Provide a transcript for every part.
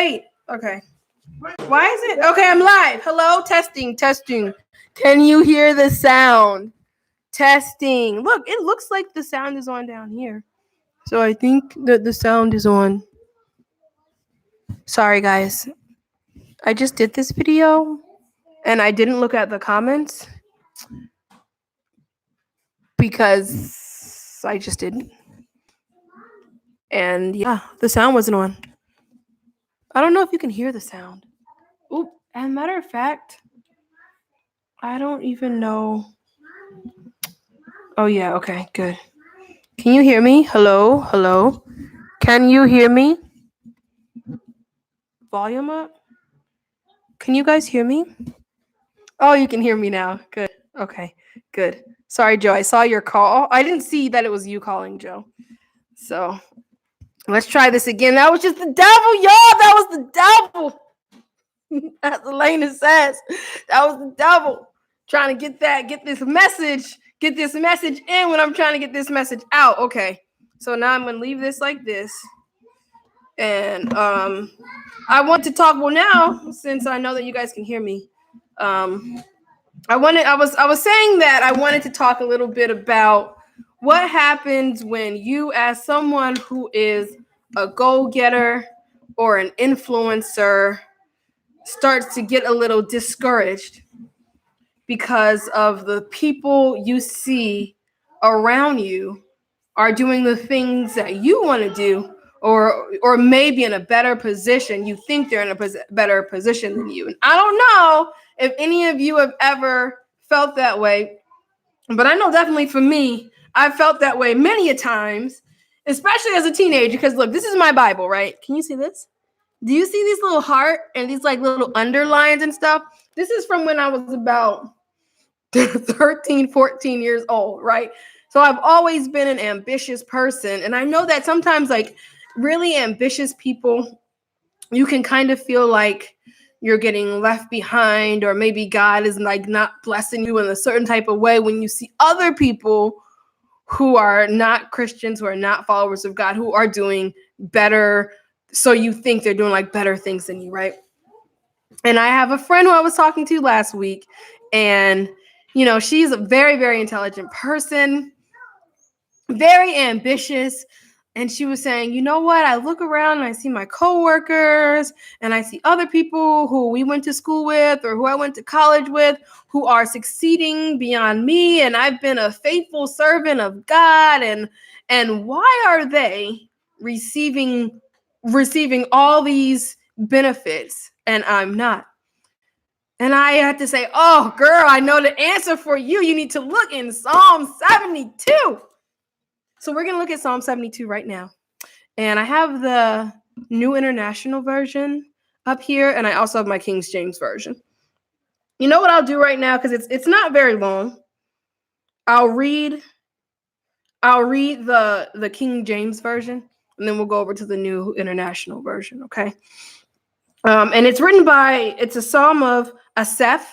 wait. Okay. Why is it? Okay, I'm live. Hello, testing. Can you hear the sound? Testing. Look, it looks like the sound is on down here. So I think that the sound is on. Sorry, guys. I just did this video and I didn't look at the comments because I just didn't. And yeah, the sound wasn't on. I don't know if you can hear the sound. Oop. As a matter of fact, I don't even know. Oh, yeah. Okay, good. Can you hear me? Hello? Can you hear me? Volume up? Can you guys hear me? Oh, you can hear me now. Good. Okay, good. Sorry, Joe. I saw your call. I didn't see that it was you calling, Joe. So let's try this again. That was just the devil, y'all. That was the devil. As Elena says, that was the devil trying to get this message in when I'm trying to get this message out. Okay, so now I'm gonna leave this like this, and I want to talk. Well, now since I know that you guys can hear me, I was saying that I wanted to talk a little bit about what happens when you, as someone who is a go-getter or an influencer, starts to get a little discouraged because of the people you see around you are doing the things that you want to do, or maybe in a better position. You think they're in a better position than you. And I don't know if any of you have ever felt that way, but I know definitely for me, I've felt that way many a times, especially as a teenager. Because look, this is my Bible, right? Can you see this? Do you see these little heart and these like little underlines and stuff? This is from when I was about 13, 14 years old, right? So I've always been an ambitious person. And I know that sometimes like really ambitious people, you can kind of feel like you're getting left behind, or maybe God is like not blessing you in a certain type of way when you see other people who are not Christians, who are not followers of God, who are doing better. So you think they're doing like better things than you, right? And I have a friend who I was talking to last week, and you know, she's a very, very intelligent person, very ambitious. And she was saying, you know what? I look around and I see my coworkers and I see other people who we went to school with or who I went to college with who are succeeding beyond me. And I've been a faithful servant of God. And why are they receiving all these benefits and I'm not? And I had to say, oh, girl, I know the answer for you. You need to look in Psalm 72. So we're going to look at Psalm 72 right now. And I have the New International Version up here, and I also have my King James Version. You know what I'll do right now, because it's not very long. I'll read the King James Version, and then we'll go over to the New International Version, okay? And it's a Psalm of Asaph,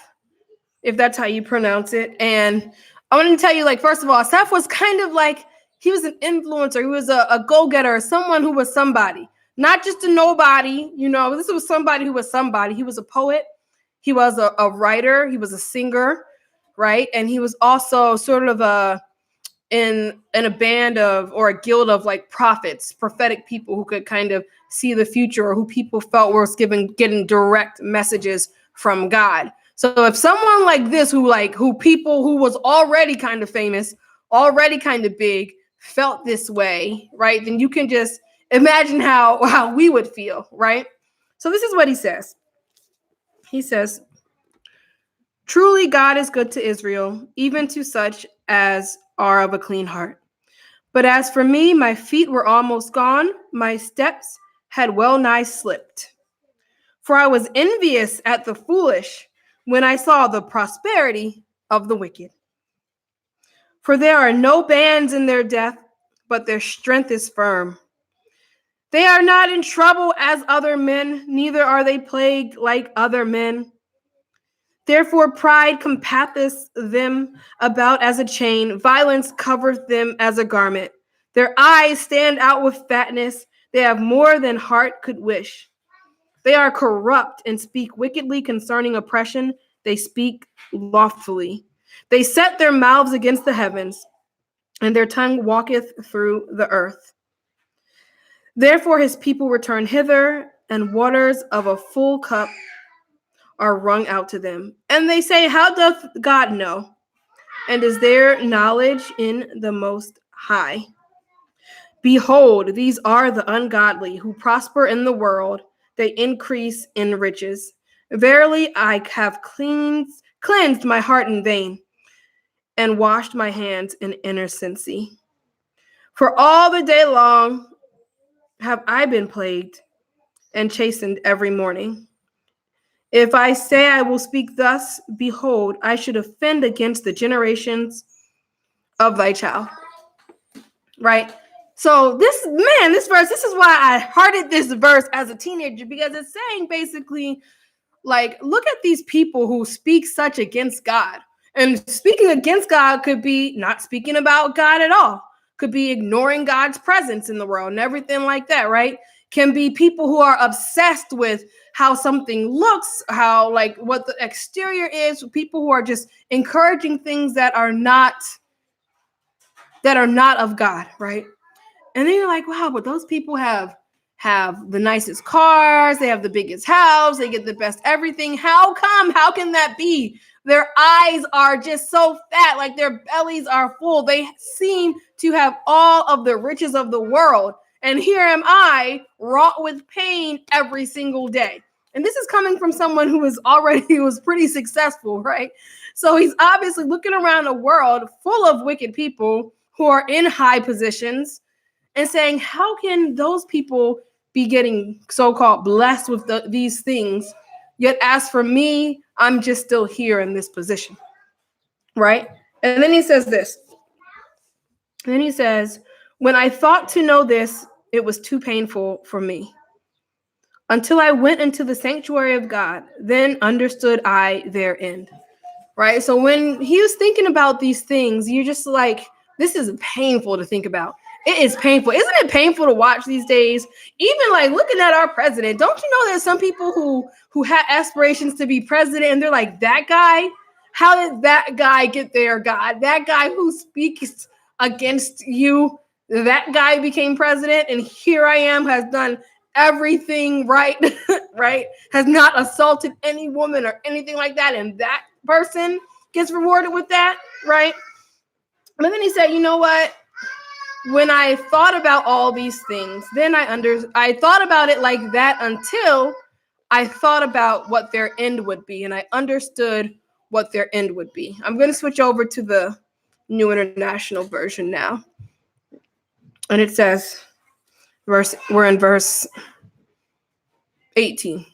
if that's how you pronounce it. And I want to tell you, like, first of all, Asaph was kind of like, he was an influencer. He was a go-getter, someone who was somebody, not just a nobody. You know, this was somebody who was somebody. He was a poet. He was a writer. He was a singer, right? And he was also sort of in a band of, or a guild of like prophets, prophetic people who could kind of see the future, or who people felt was getting direct messages from God. So if someone like this, who people who was already kind of famous, already kind of big, felt this way, right? Then you can just imagine how we would feel, right? So this is what he says. He says, truly God is good to Israel, even to such as are of a clean heart. But as for me, my feet were almost gone. My steps had well nigh slipped. For I was envious at the foolish when I saw the prosperity of the wicked. For there are no bands in their death, but their strength is firm. They are not in trouble as other men, neither are they plagued like other men. Therefore pride compasseth them about as a chain, violence covereth them as a garment. Their eyes stand out with fatness, they have more than heart could wish. They are corrupt and speak wickedly concerning oppression. They speak loftily. They set their mouths against the heavens, and their tongue walketh through the earth. Therefore his people return hither, and waters of a full cup are wrung out to them. And they say, how doth God know? And is there knowledge in the Most High? Behold, these are the ungodly who prosper in the world. They increase in riches. Verily, I have cleansed my heart in vain and washed my hands in innocency. For all the day long have I been plagued and chastened every morning. If I say I will speak thus, behold, I should offend against the generations of thy child. Right? So this verse, this is why I hearted this verse as a teenager, because it's saying basically, like, look at these people who speak such against God. And speaking against God could be not speaking about God at all, could be ignoring God's presence in the world and everything like that, right? Can be people who are obsessed with how something looks, how, like, what the exterior is, people who are just encouraging things that are not of God, right? And then you're like, wow, but those people have the nicest cars, they have the biggest house, they get the best everything. How come? How can that be? Their eyes are just so fat, like their bellies are full. They seem to have all of the riches of the world. And here am I, wrought with pain every single day. And this is coming from someone who was pretty successful, right? So he's obviously looking around a world full of wicked people who are in high positions and saying, how can those people be getting so-called blessed with these things? Yet as for me, I'm just still here in this position, right? And then he says this. And then he says, when I thought to know this, it was too painful for me. Until I went into the sanctuary of God, then understood I their end, right? So when he was thinking about these things, you're just like, this is painful to think about. It is painful. Isn't it painful to watch these days? Even like looking at our president, don't you know there's some people who had aspirations to be president and they're like, that guy, how did that guy get there, God? That guy who speaks against you, that guy became president, and here I am, has done everything right, right? Has not assaulted any woman or anything like that, and that person gets rewarded with that, right? And then he said, you know what? When I thought about all these things, then I thought about it like that until I thought about what their end would be, and I understood what their end would be. I'm going to switch over to the New International Version now. And it says, we're in verse 18.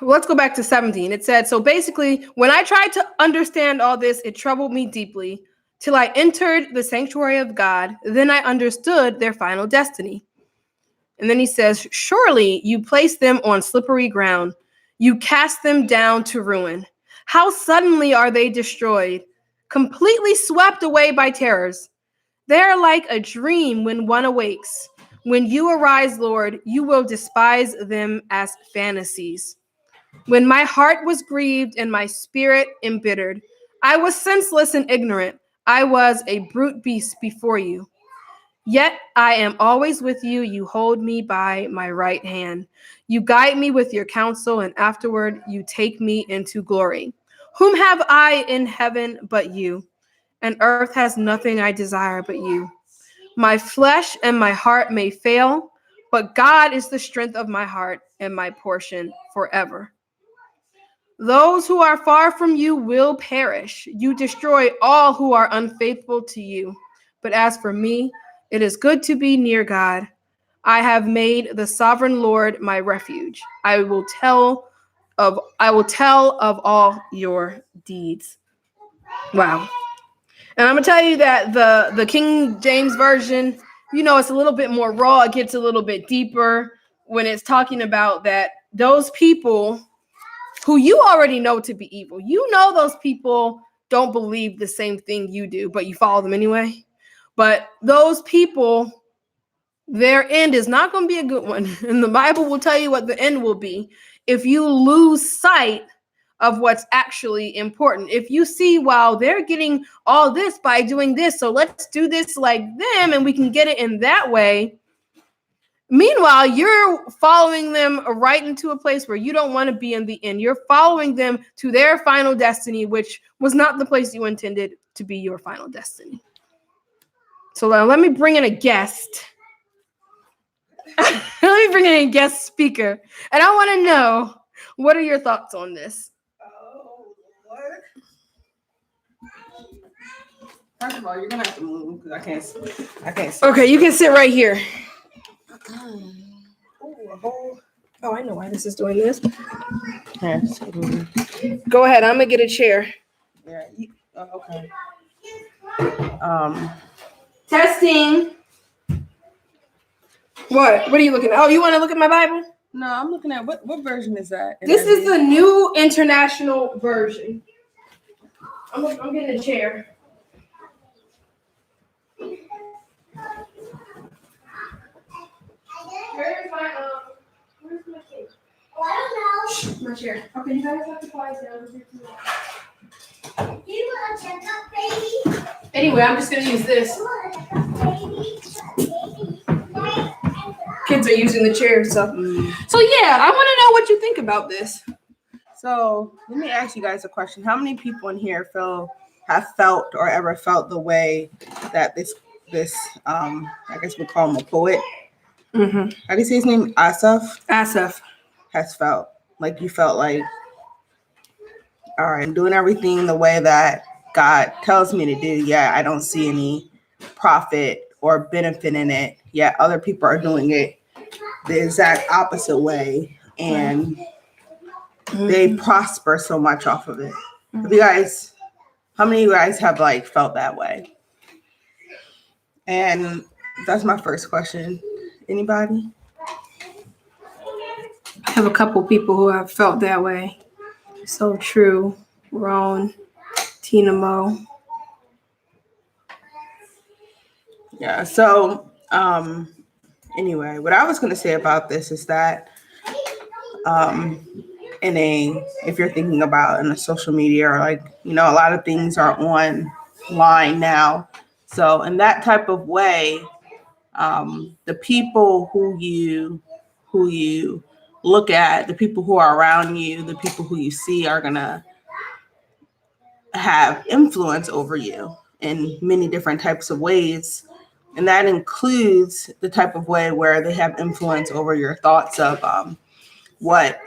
Let's go back to 17. It said, so basically, when I tried to understand all this, it troubled me deeply till I entered the sanctuary of God. Then I understood their final destiny. And then he says, surely you place them on slippery ground. You cast them down to ruin. How suddenly are they destroyed, completely swept away by terrors. They are like a dream when one awakes. When you arise, Lord, you will despise them as fantasies. When my heart was grieved and my spirit embittered, I was senseless and ignorant. I was a brute beast before you. Yet I am always with you. You hold me by my right hand. You guide me with your counsel, and afterward you take me into glory. Whom have I in heaven but you? And earth has nothing I desire but you. My flesh and my heart may fail, but God is the strength of my heart and my portion forever. Those who are far from you will perish. You destroy all who are unfaithful to you. But as for me, it is good to be near God. I have made the sovereign Lord my refuge. I will tell of all your deeds. Wow. And I'm gonna tell you that the King James Version, it's a little bit more raw. It gets a little bit deeper when it's talking about that those people who you already know to be evil. Those people don't believe the same thing you do, but you follow them anyway. But those people Their end is not going to be a good one. And the Bible will tell you what the end will be if you lose sight of what's actually important. If you see, wow, they're getting all this by doing this, so let's do this like them and we can get it in that way. Meanwhile, you're following them right into a place where you don't want to be in the end. You're following them to their final destiny, which was not the place you intended to be your final destiny. So let me bring in a guest. Let me bring in a guest speaker. And I want to know, what are your thoughts on this? Oh, Lord. First of all, you're gonna have to move because I can't sit. Okay, you can sit right here. Oh, I know why this is doing this. Yes. Go ahead. I'm gonna get a chair. Yeah. Okay. Testing. What? What are you looking at? Oh, you want to look at my Bible? No, I'm looking at what version is that? This is the New International Version. I'm getting a chair. Where's my cake? Oh, I don't know. My chair. Okay, you guys have to quiet down. You want to check up, baby? Anyway, I'm just gonna use this. You want to check up, baby? Kids are using the chair, so. So yeah, I want to know what you think about this. So let me ask you guys a question. How many people in here have felt or ever felt the way that this I guess we call him a poet? Mm-hmm. How do you say his name? Asaph. Has felt like you felt like, all right, I'm doing everything the way that God tells me to do. Yeah, I don't see any profit or benefit in it. Yet other people are doing it the exact opposite way, and they prosper so much off of it. How many of you guys have like felt that way? And that's my first question. Anybody? I have a couple people who have felt that way. So true. Ron, Tina Mo. Yeah. So, anyway, what I was going to say about this is that, if you're thinking about in a social media or like, a lot of things are online now. So in that type of way, the people who you look at, the people who are around you, the people who you see are going to have influence over you in many different types of ways. And that includes the type of way where they have influence over your thoughts of what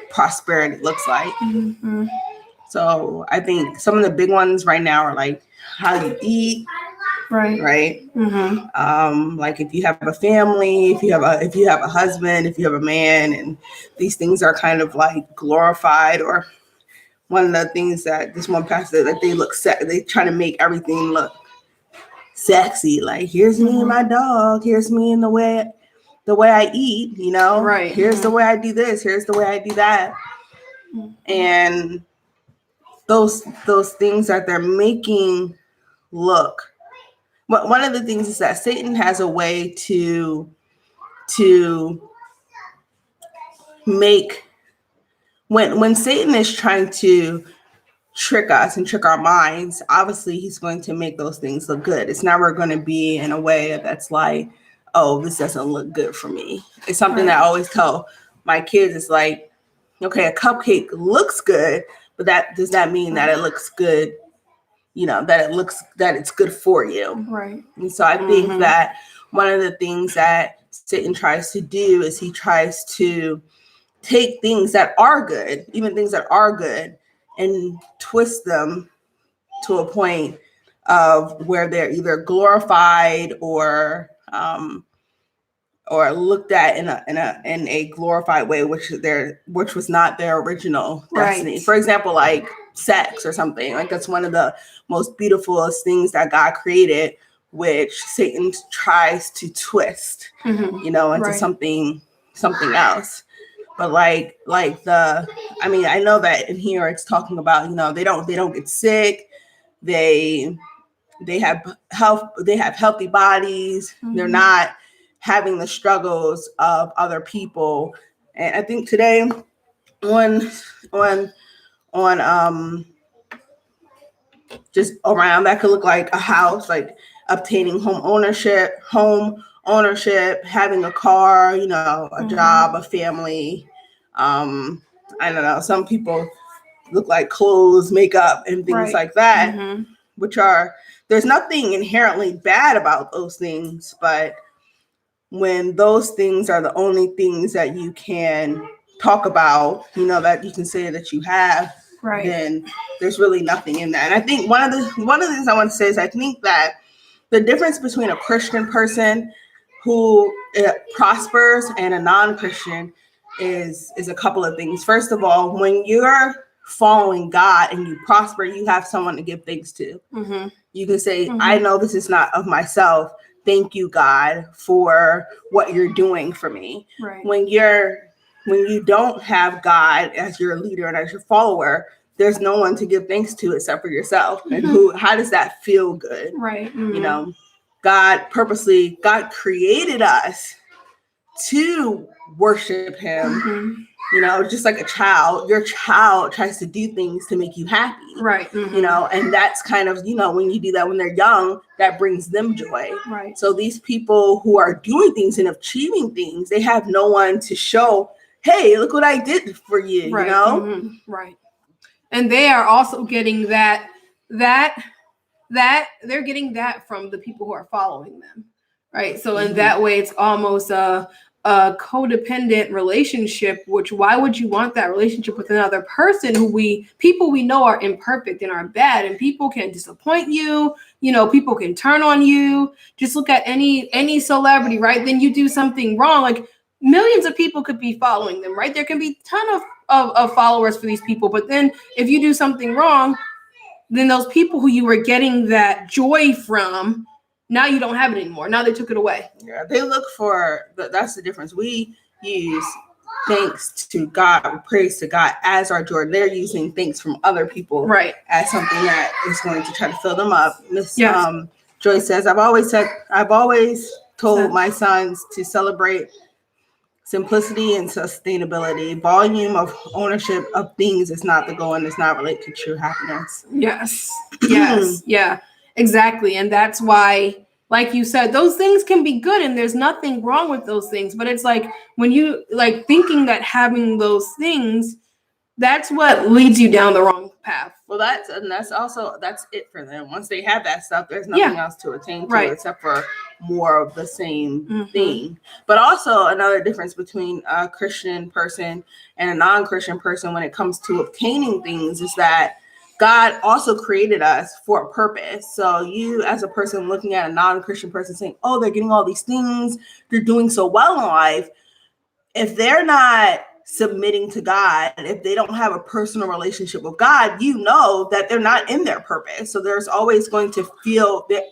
prosperity looks like. Mm-hmm. So I think some of the big ones right now are like how you eat, right? Mm-hmm. Like if you have a family, if you have a husband, if you have a man, and these things are kind of like glorified. Or one of the things that this one pastor, that they try to make everything look sexy. Like, here's me and my dog. Here's me in the way I eat. Right. Here's the way I do this. Here's the way I do that. And those things that they're making look. But one of the things is that Satan has a way to make, when Satan is trying to trick us and trick our minds, obviously he's going to make those things look good. It's never going to be in a way that's like, oh, this doesn't look good for me. It's something that I always tell my kids. It's like, okay, a cupcake looks good, but that does not mean that it looks good, that it's good for you. Right. And so I think that one of the things that Satan tries to do is he tries to take things that are good, even things that are good, and twist them to a point of where they're either glorified or looked at in a glorified way, which was not their original destiny. Right. For example, like sex or something. Like that's one of the most beautiful things that God created, which Satan tries to twist, into something else. But I know that in here it's talking about, they don't get sick. They have healthy bodies. They're not having the struggles of other people. And I think today on just around that could look like a house, like obtaining home ownership, having a car, you know, a job, a family. I don't know. Some people look like clothes, makeup, and things Right. like that, Mhm. which are, there's nothing inherently bad about those things, but when those things are the only things that you can talk about, you know, that you can say that you have, Right. then there's really nothing in that. And I think one of the things I want to say is I think that the difference between a Christian person who prospers and a non-Christian is a couple of things. First of all, when you're following God and you prosper, you have someone to give thanks to. Mhm. You can say, Mhm. I know this is not of myself. Thank you, God, for what you're doing for me. Right. When you don't have God as your leader and as your follower, there's no one to give thanks to except for yourself. And how does that feel good? Right. You know, God created us to worship him. Mhm. You know, just like a child, your child tries to do things to make you happy. Right. You know, and that's kind of, you know, when you do that when they're young, that brings them joy. Right. So these people who are doing things and achieving things, they have no one to show, hey, look what I did for you, Right. you know? Mhm. Right. And they are also getting that they're getting that from the people who are following them. Right. So in that way, it's almost a codependent relationship, which why would you want that relationship with another person people we know are imperfect and are bad, and people can disappoint you, you know, people can turn on you. Just look at any celebrity, right? Then you do something wrong, like millions of people could be following them, right? There can be a ton of followers for these people, but then if you do something wrong, then those people who you were getting that joy from, now you don't have it anymore. Now they took it away. Yeah, they look for, that's the difference. We use thanks to God, praise to God as our joy. They're using things from other people Right. as something that is going to try to fill them up. Miss Yes. Joy says, I've always told my sons to celebrate simplicity and sustainability. Volume of ownership of things is not the goal and is not related to true happiness. Yes. Yes. Yeah, exactly. And that's why, like you said, those things can be good and there's nothing wrong with those things. But it's like when you like thinking that having those things, that's what leads you down the wrong path. Well, that's it for them. Once they have that stuff, there's nothing else to attain to except for more of the same thing. But also another difference between a Christian person and a non-Christian person when it comes to obtaining things is that God also created us for a purpose. So you as a person looking at a non-Christian person saying, oh, they're getting all these things, they're doing so well in life. If they're not submitting to God, if they don't have a personal relationship with God, you know that they're not in their purpose. So there's always going to feel they're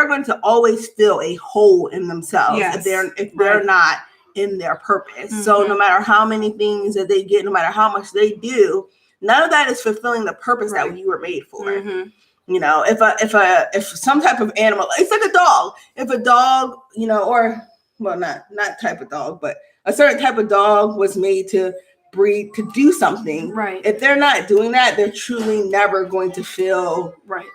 going to always feel a hole in themselves if they're not in their purpose. So no matter how many things that they get, no matter how much they do, none of that is fulfilling the purpose that you were made for. You know, if some type of animal, it's like a dog. If a dog, you know, or well, not type of dog, but a certain type of dog was made to breed to do something. Right. If they're not doing that, they're truly never going to feel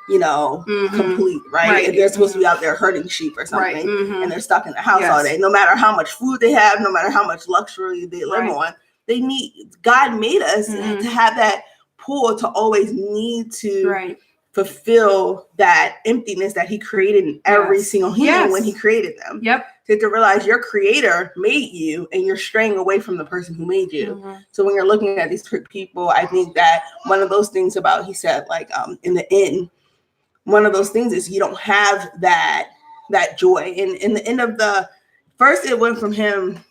you know, complete, right? If they're supposed to be out there herding sheep or something and they're stuck in the house all day, no matter how much food they have, no matter how much luxury they live on, God made us to have that pull to always need to fulfill that emptiness that he created in every single human when he created them. To realize your creator made you and you're straying away from the person who made you. So when you're looking at these people, I think that one of those things about, he said, like in the end, one of those things is you don't have that joy. And in the end of the first, it went from him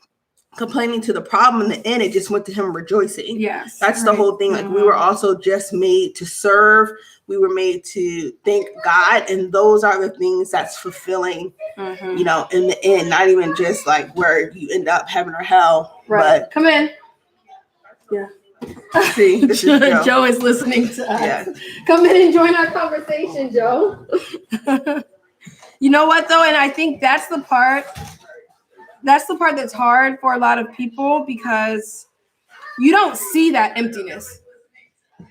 complaining to the problem. In the end, it just went to him rejoicing. Yes. That's the whole thing. Like we were also just made to serve. We were made to thank God. And those are the things that's fulfilling, you know, in the end, not even just like where you end up heaven or hell. But come in. Yeah. See, this is Joe. Joe is listening to us. Yeah. Come in and join our conversation, Joe. You know what though? And I think that's the part that's hard for a lot of people because you don't see that emptiness.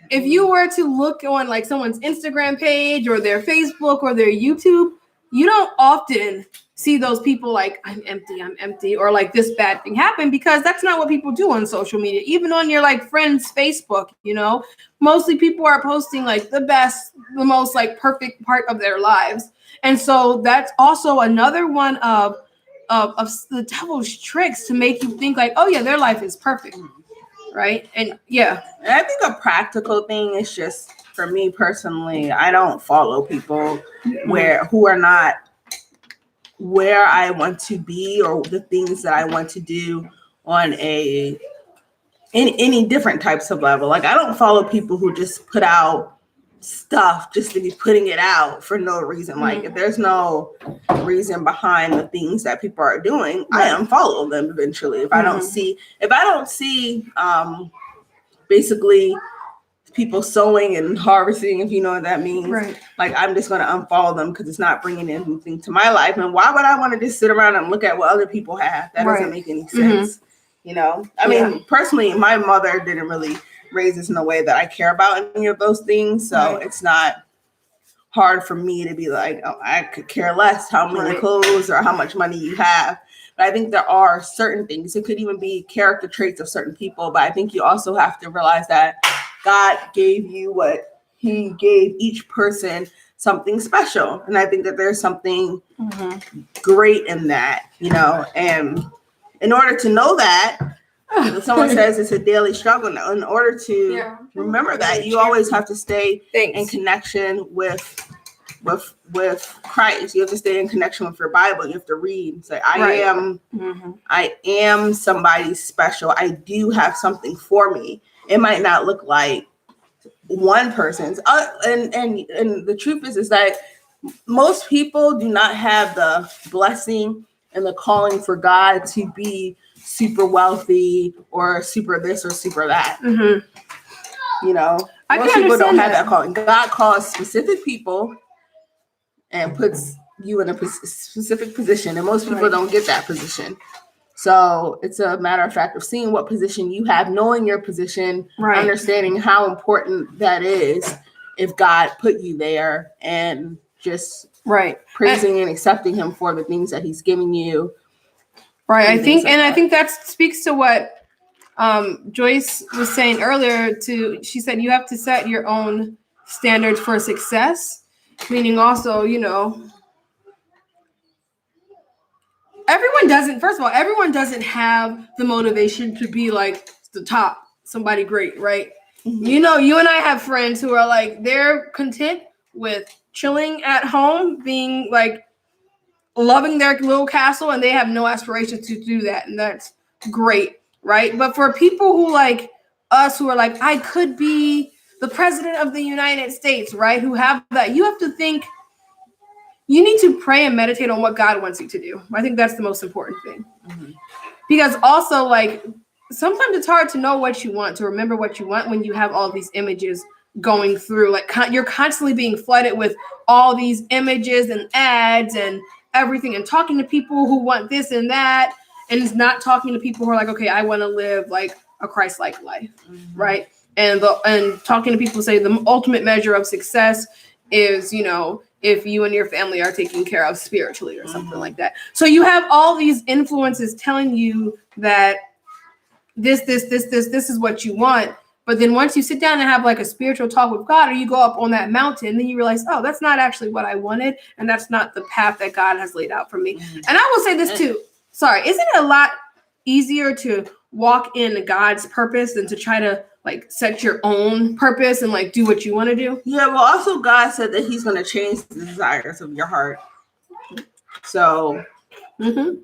If you were to look on like someone's Instagram page or their Facebook or their YouTube, you don't often see those people like, I'm empty, or like this bad thing happened, because that's not what people do on social media. Even on your like friends' Facebook, you know, mostly people are posting like the best, the most like perfect part of their lives. And so that's also another one of the devil's tricks to make you think like, oh yeah, their life is perfect. Right. And yeah. And I think a practical thing is just, for me personally, I don't follow people who are not where I want to be or the things that I want to do on in any different types of level. Like, I don't follow people who just put out stuff just to be putting it out for no reason. Like, if there's no reason behind the things that people are doing, I unfollow them eventually. If I don't see basically people sowing and harvesting, if you know what that means, like, I'm just going to unfollow them because it's not bringing anything to my life. And why would I want to just sit around and look at what other people have? That doesn't make any sense. You know, I mean, personally, my mother didn't really raise us in a way that I care about any of those things. So it's not hard for me to be like, oh, I could care less how many clothes or how much money you have. But I think there are certain things. It could even be character traits of certain people. But I think you also have to realize that God gave you what he gave each person, something special. And I think that there's something great in that, you know. And in order to know that, someone says it's a daily struggle. In order to remember that, you always have to stay in connection with Christ. You have to stay in connection with your Bible. You have to read. Say, I am somebody special. I do have something for me. It might not look like one person's. And the truth is that most people do not have the blessing and the calling for God to be super wealthy or super this or super that. You know, most people don't have that calling. God calls specific people and puts you in a specific position, and most people don't get that position. So it's a matter of fact of seeing what position you have, knowing your position, understanding how important that is if God put you there, and just praising and accepting him for the things that he's giving you. I think that speaks to what Joyce was saying earlier. She said you have to set your own standards for success, meaning also, you know, everyone doesn't have the motivation to be like the top, somebody great, right? You know, you and I have friends who are like, they're content with chilling at home, being like, loving their little castle, and they have no aspirations to do that, and that's great, right? But for people who like us, who are like, I could be the president of the United States, right? Who have that, you have to think, you need to pray and meditate on what God wants you to do. I think that's the most important thing. Because also, like, sometimes it's hard to know what you want, to remember what you want when you have all these images going through. Like, you're constantly being flooded with all these images and ads and everything, and talking to people who want this and that, and not talking to people who are like, okay, I want to live like a Christ-like life, right? And talking to people who say the ultimate measure of success is, you know, if you and your family are taken care of spiritually or something like that. So you have all these influences telling you that this is what you want. But then once you sit down and have like a spiritual talk with God, or you go up on that mountain, then you realize, oh, that's not actually what I wanted. And that's not the path that God has laid out for me. And I will say this too. Sorry. Isn't it a lot easier to walk in God's purpose than to try to like set your own purpose and like do what you want to do? Yeah. Well, also God said that he's going to change the desires of your heart. So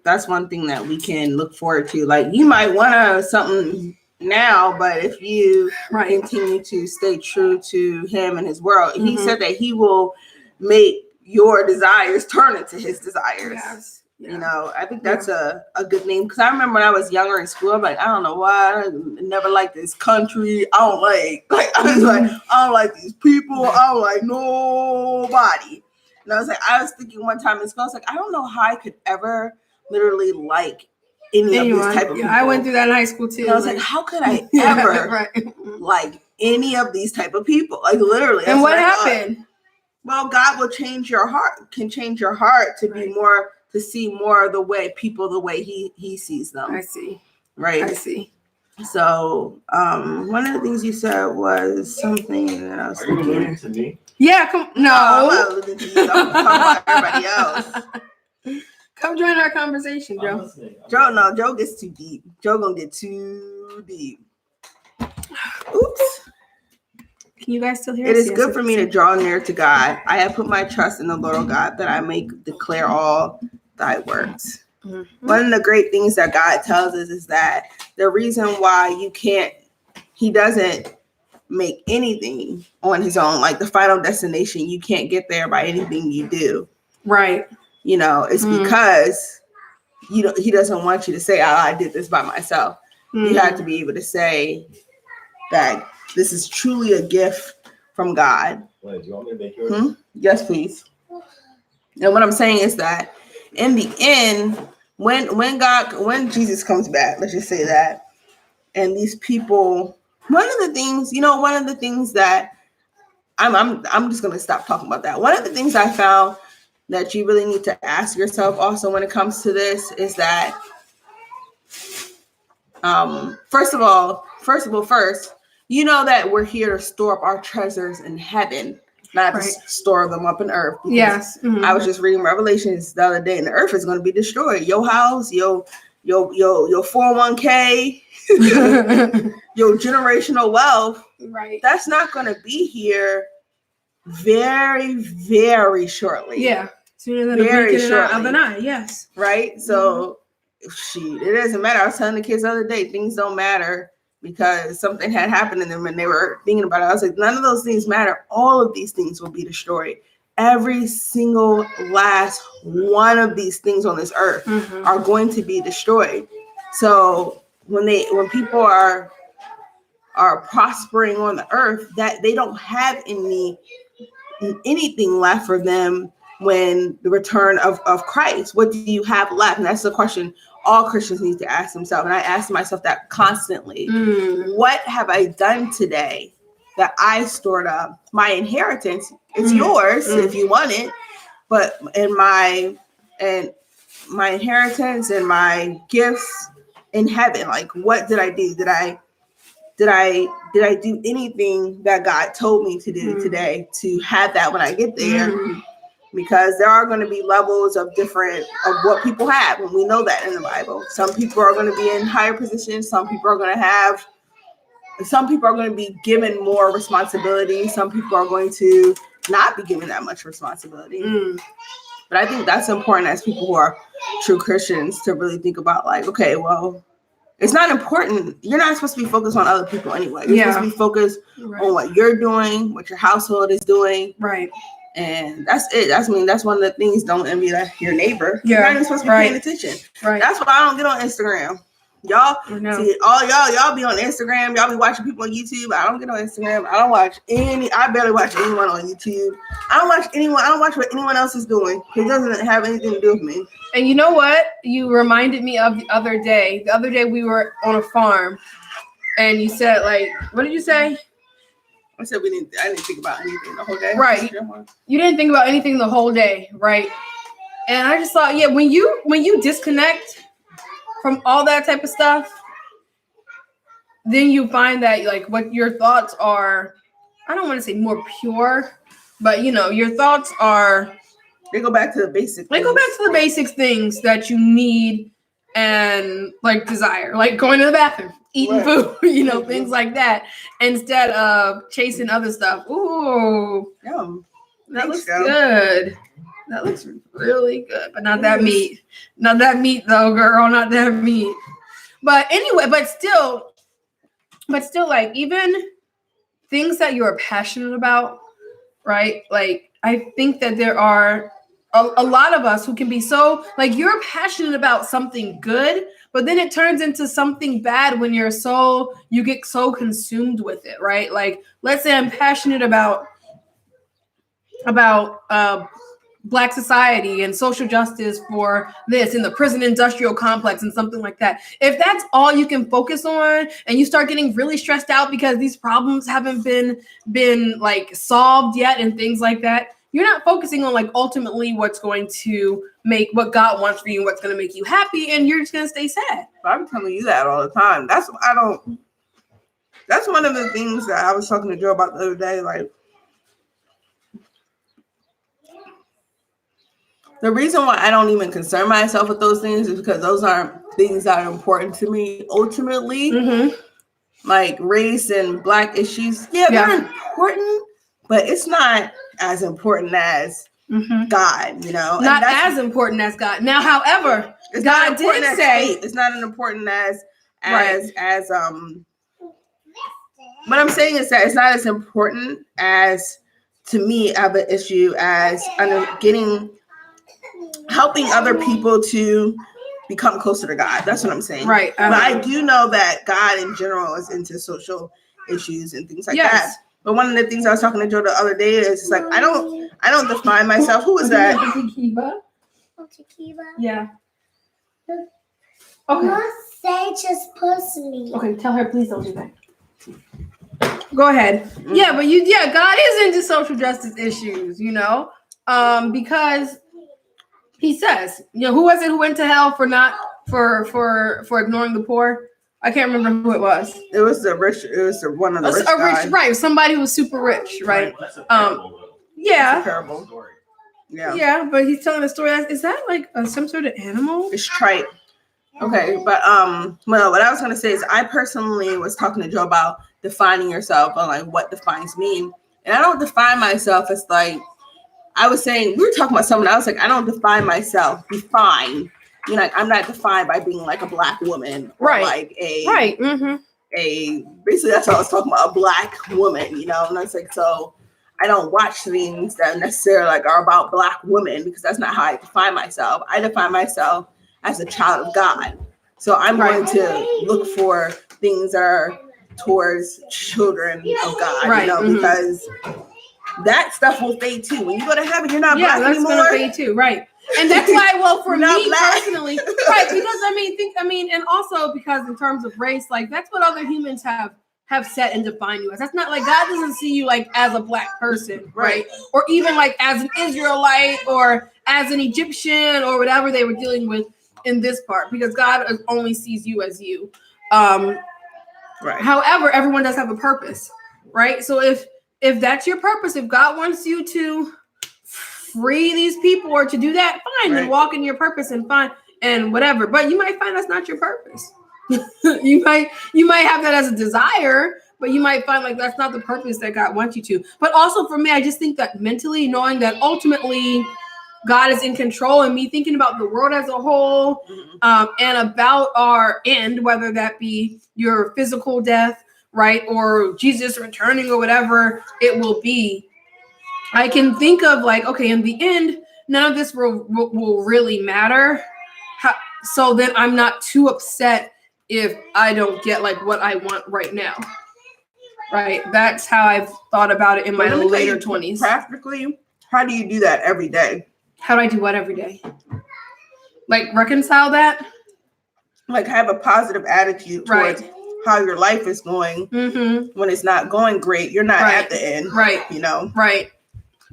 that's one thing that we can look forward to. Like, you might want something now, but if you continue to stay true to him and his world, he said that he will make your desires turn into his desires. You know, I think that's a good name, because I remember when I was younger in school, I'm like, I don't know why I never liked this country. I don't like I was like, I don't like these people. I don't like nobody. And I was thinking one time in school, I was like, I don't know how I could ever literally like any of these type of people. I went through that in high school too. And I was like, how could I yeah, ever right. like any of these type of people? Like literally. And that's what I thought. happened? Well, God will change your heart, can change your heart to be more, to see more of the way people, the way he sees them. I see. Right. I see. So one of the things you said was something that I was Are you thinking. alluding to me? Yeah, come I'm no. not alluding to you. I'm talking about everybody else. Come join our conversation, I'm Joe. listening. Joe gets too deep. Joe gonna get too deep. Oops. Can you guys still hear It us? is good for me to draw near to God. I have put my trust in the Lord God that I may declare all thy works. Mm-hmm. One of the great things that God tells us is that the reason why he doesn't make anything on his own, like the final destination, you can't get there by anything you do. Right. It's because he doesn't want you to say, I did this by myself. You have to be able to say that this is truly a gift from God. Wait, do you want me to make yours? Yes, please. And what I'm saying is that in the end, when Jesus comes back, let's just say that, and these people, one of the things that I'm just gonna stop talking about that. One of the things I found that you really need to ask yourself also when it comes to this is that first, you know that we're here to store up our treasures in heaven, not to store them up in earth. Yes. Mm-hmm. I was just reading Revelations the other day, and the earth is going to be destroyed. Your house, your 401k, your generational wealth, right? That's not going to be here very, very shortly. Yeah, sooner than a blink of an eye. Yes. Right. So, it doesn't matter. I was telling the kids the other day, things don't matter because something had happened to them and they were thinking about it. I was like, none of those things matter. All of these things will be destroyed. Every single last one of these things on this earth are going to be destroyed. So when people are prospering on the earth, that they don't have anything left for them when the return of Christ. What do you have left? And that's the question all Christians need to ask themselves. And I ask myself that constantly. What have I done today that I stored up? My inheritance, it's yours if you want it, but my inheritance and my gifts in heaven, like what did I do? Did I do anything that God told me to do today to have that when I get there? Because there are going to be levels of what people have, and we know that in the Bible. Some people are going to be in higher positions. Some people are going to be given more responsibility. Some people are going to not be given that much responsibility. But I think that's important as people who are true Christians to really think about, like, okay, well, it's not important. You're not supposed to be focused on other people anyway. You're supposed to be focused on what you're doing, what your household is doing. Right. And that's it. That's one of the things. Don't envy your neighbor. Yeah. You're not even supposed to be paying attention. Right. That's why I don't get on Instagram. Y'all see y'all be on Instagram. Y'all be watching people on YouTube. I don't get on Instagram. I barely watch anyone on YouTube. I don't watch what anyone else is doing. It doesn't have anything to do with me. And you know what? You reminded me of the other day. The other day we were on a farm and you said, like, what did you say? I said I didn't think about anything the whole day. Right. You didn't think about anything the whole day, right? And I just thought, when you disconnect from all that type of stuff, then you find that, like, what your thoughts are, I don't want to say more pure, but your thoughts are, they go back to the basics. They go back to the basic things that you need and, like, desire, like going to the bathroom, eating food, things like that, instead of chasing other stuff. Ooh, yum. That looks good. That looks really good, but not that meat. Not that meat, though, girl. Not that meat. But anyway, but still, like, even things that you're passionate about, right? Like, I think that there are a lot of us who can be so, like, you're passionate about something good, but then it turns into something bad when you get so consumed with it, right? Like, let's say I'm passionate about Black society and social justice for this in the prison industrial complex and something like that. If that's all you can focus on and you start getting really stressed out because these problems haven't been like solved yet and things like that, you're not focusing on like ultimately what's going to make what God wants for you and what's going to make you happy, and you're just going to stay sad. I'm telling you that all the time. That's one of the things that I was talking to Joe about the other day. Like, the reason why I don't even concern myself with those things is because those aren't things that are important to me ultimately. Like race and Black issues, they're important, but it's not as important as God, you know. Not as important as God. Now, however, it's God not important did as say faith. It's not as important as Right. what I'm saying is that it's not as important as, to me, I have an issue as helping other people to become closer to God. That's what I'm saying. Right. But I do know that God in general is into social issues and things like that. But one of the things I was talking to Joe the other day is like I don't define myself. Who is that? Yeah. Okay. Okay. Must say just personally. Okay, tell her please don't do that. Go ahead. Yeah, but God is into social justice issues, you know, because he says, you know, who was it who went to hell for ignoring the poor? I can't remember who it was. It was the rich. It was one of the rich guys. Right? Somebody who was super rich, right? Well, that's a parable, though. Yeah. It's a parable. Story. Yeah. But he's telling a story. Is that like some sort of animal? It's trite. Okay, but well, what I was gonna say is I personally was talking to Joe about defining yourself and like what defines me, and I don't define myself as like I was saying. We were talking about someone. I was like, I don't define myself. Define. You know, like I'm not defined by being like a Black woman, or Right. like a Right. basically that's what I was talking about, a Black woman. You know, and I was like, so I don't watch things that necessarily like are about Black women because that's not how I define myself. I define myself as a child of God. So I'm going to look for things that are towards children of God, Right. you know, because that stuff will fade too. When you go to heaven, you're not Black that's anymore. gonna fade too, right? And that's why, well, for Not me Black. personally, right? Because and also because in terms of race, like that's what other humans have set and defined you as. That's not like God doesn't see you like as a Black person, right? Or even like as an Israelite or as an Egyptian or whatever they were dealing with in this part, because God only sees you as you. Right. However, everyone does have a purpose, right? So if that's your purpose, if God wants you to free these people or to do that, fine, then walk in your purpose and fine and whatever. But you might find that's not your purpose. you might have that as a desire, but you might find like that's not the purpose that God wants you to. But also for me, I just think that mentally knowing that ultimately God is in control and me thinking about the world as a whole, and about our end, whether that be your physical death, right, or Jesus returning or whatever it will be, I can think of like, okay, in the end, none of this will really matter. So then I'm not too upset if I don't get like what I want right now. Right? That's how I've thought about it in my later 20s. Practically, how do you do that every day? How do I do what every day? Like reconcile that? Like have a positive attitude towards how your life is going. When it's not going great, you're not at the end. Right. You know? Right.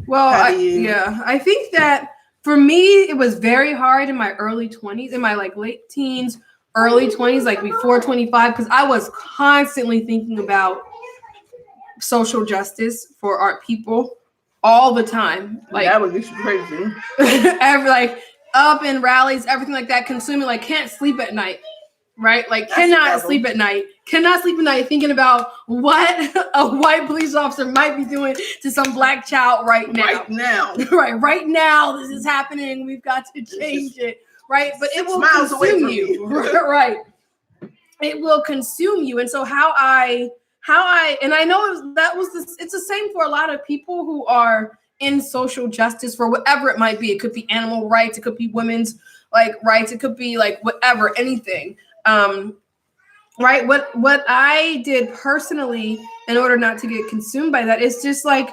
Well, I think that for me, it was very hard in my early 20s, in my like late teens, early 20s, like before 25, because I was constantly thinking about social justice for our people all the time. Like that would get you crazy. like up in rallies, everything like that, consuming, like can't sleep at night. Right? Like cannot sleep at night thinking about what a white police officer might be doing to some Black child right now. Right now, this is happening. We've got to change it. Right? But it will consume you. Right. It will consume you. And so how I and I know it's the same for a lot of people who are in social justice for whatever it might be. It could be animal rights, it could be women's like rights, it could be like whatever, anything. Right. What I did personally in order not to get consumed by that is just like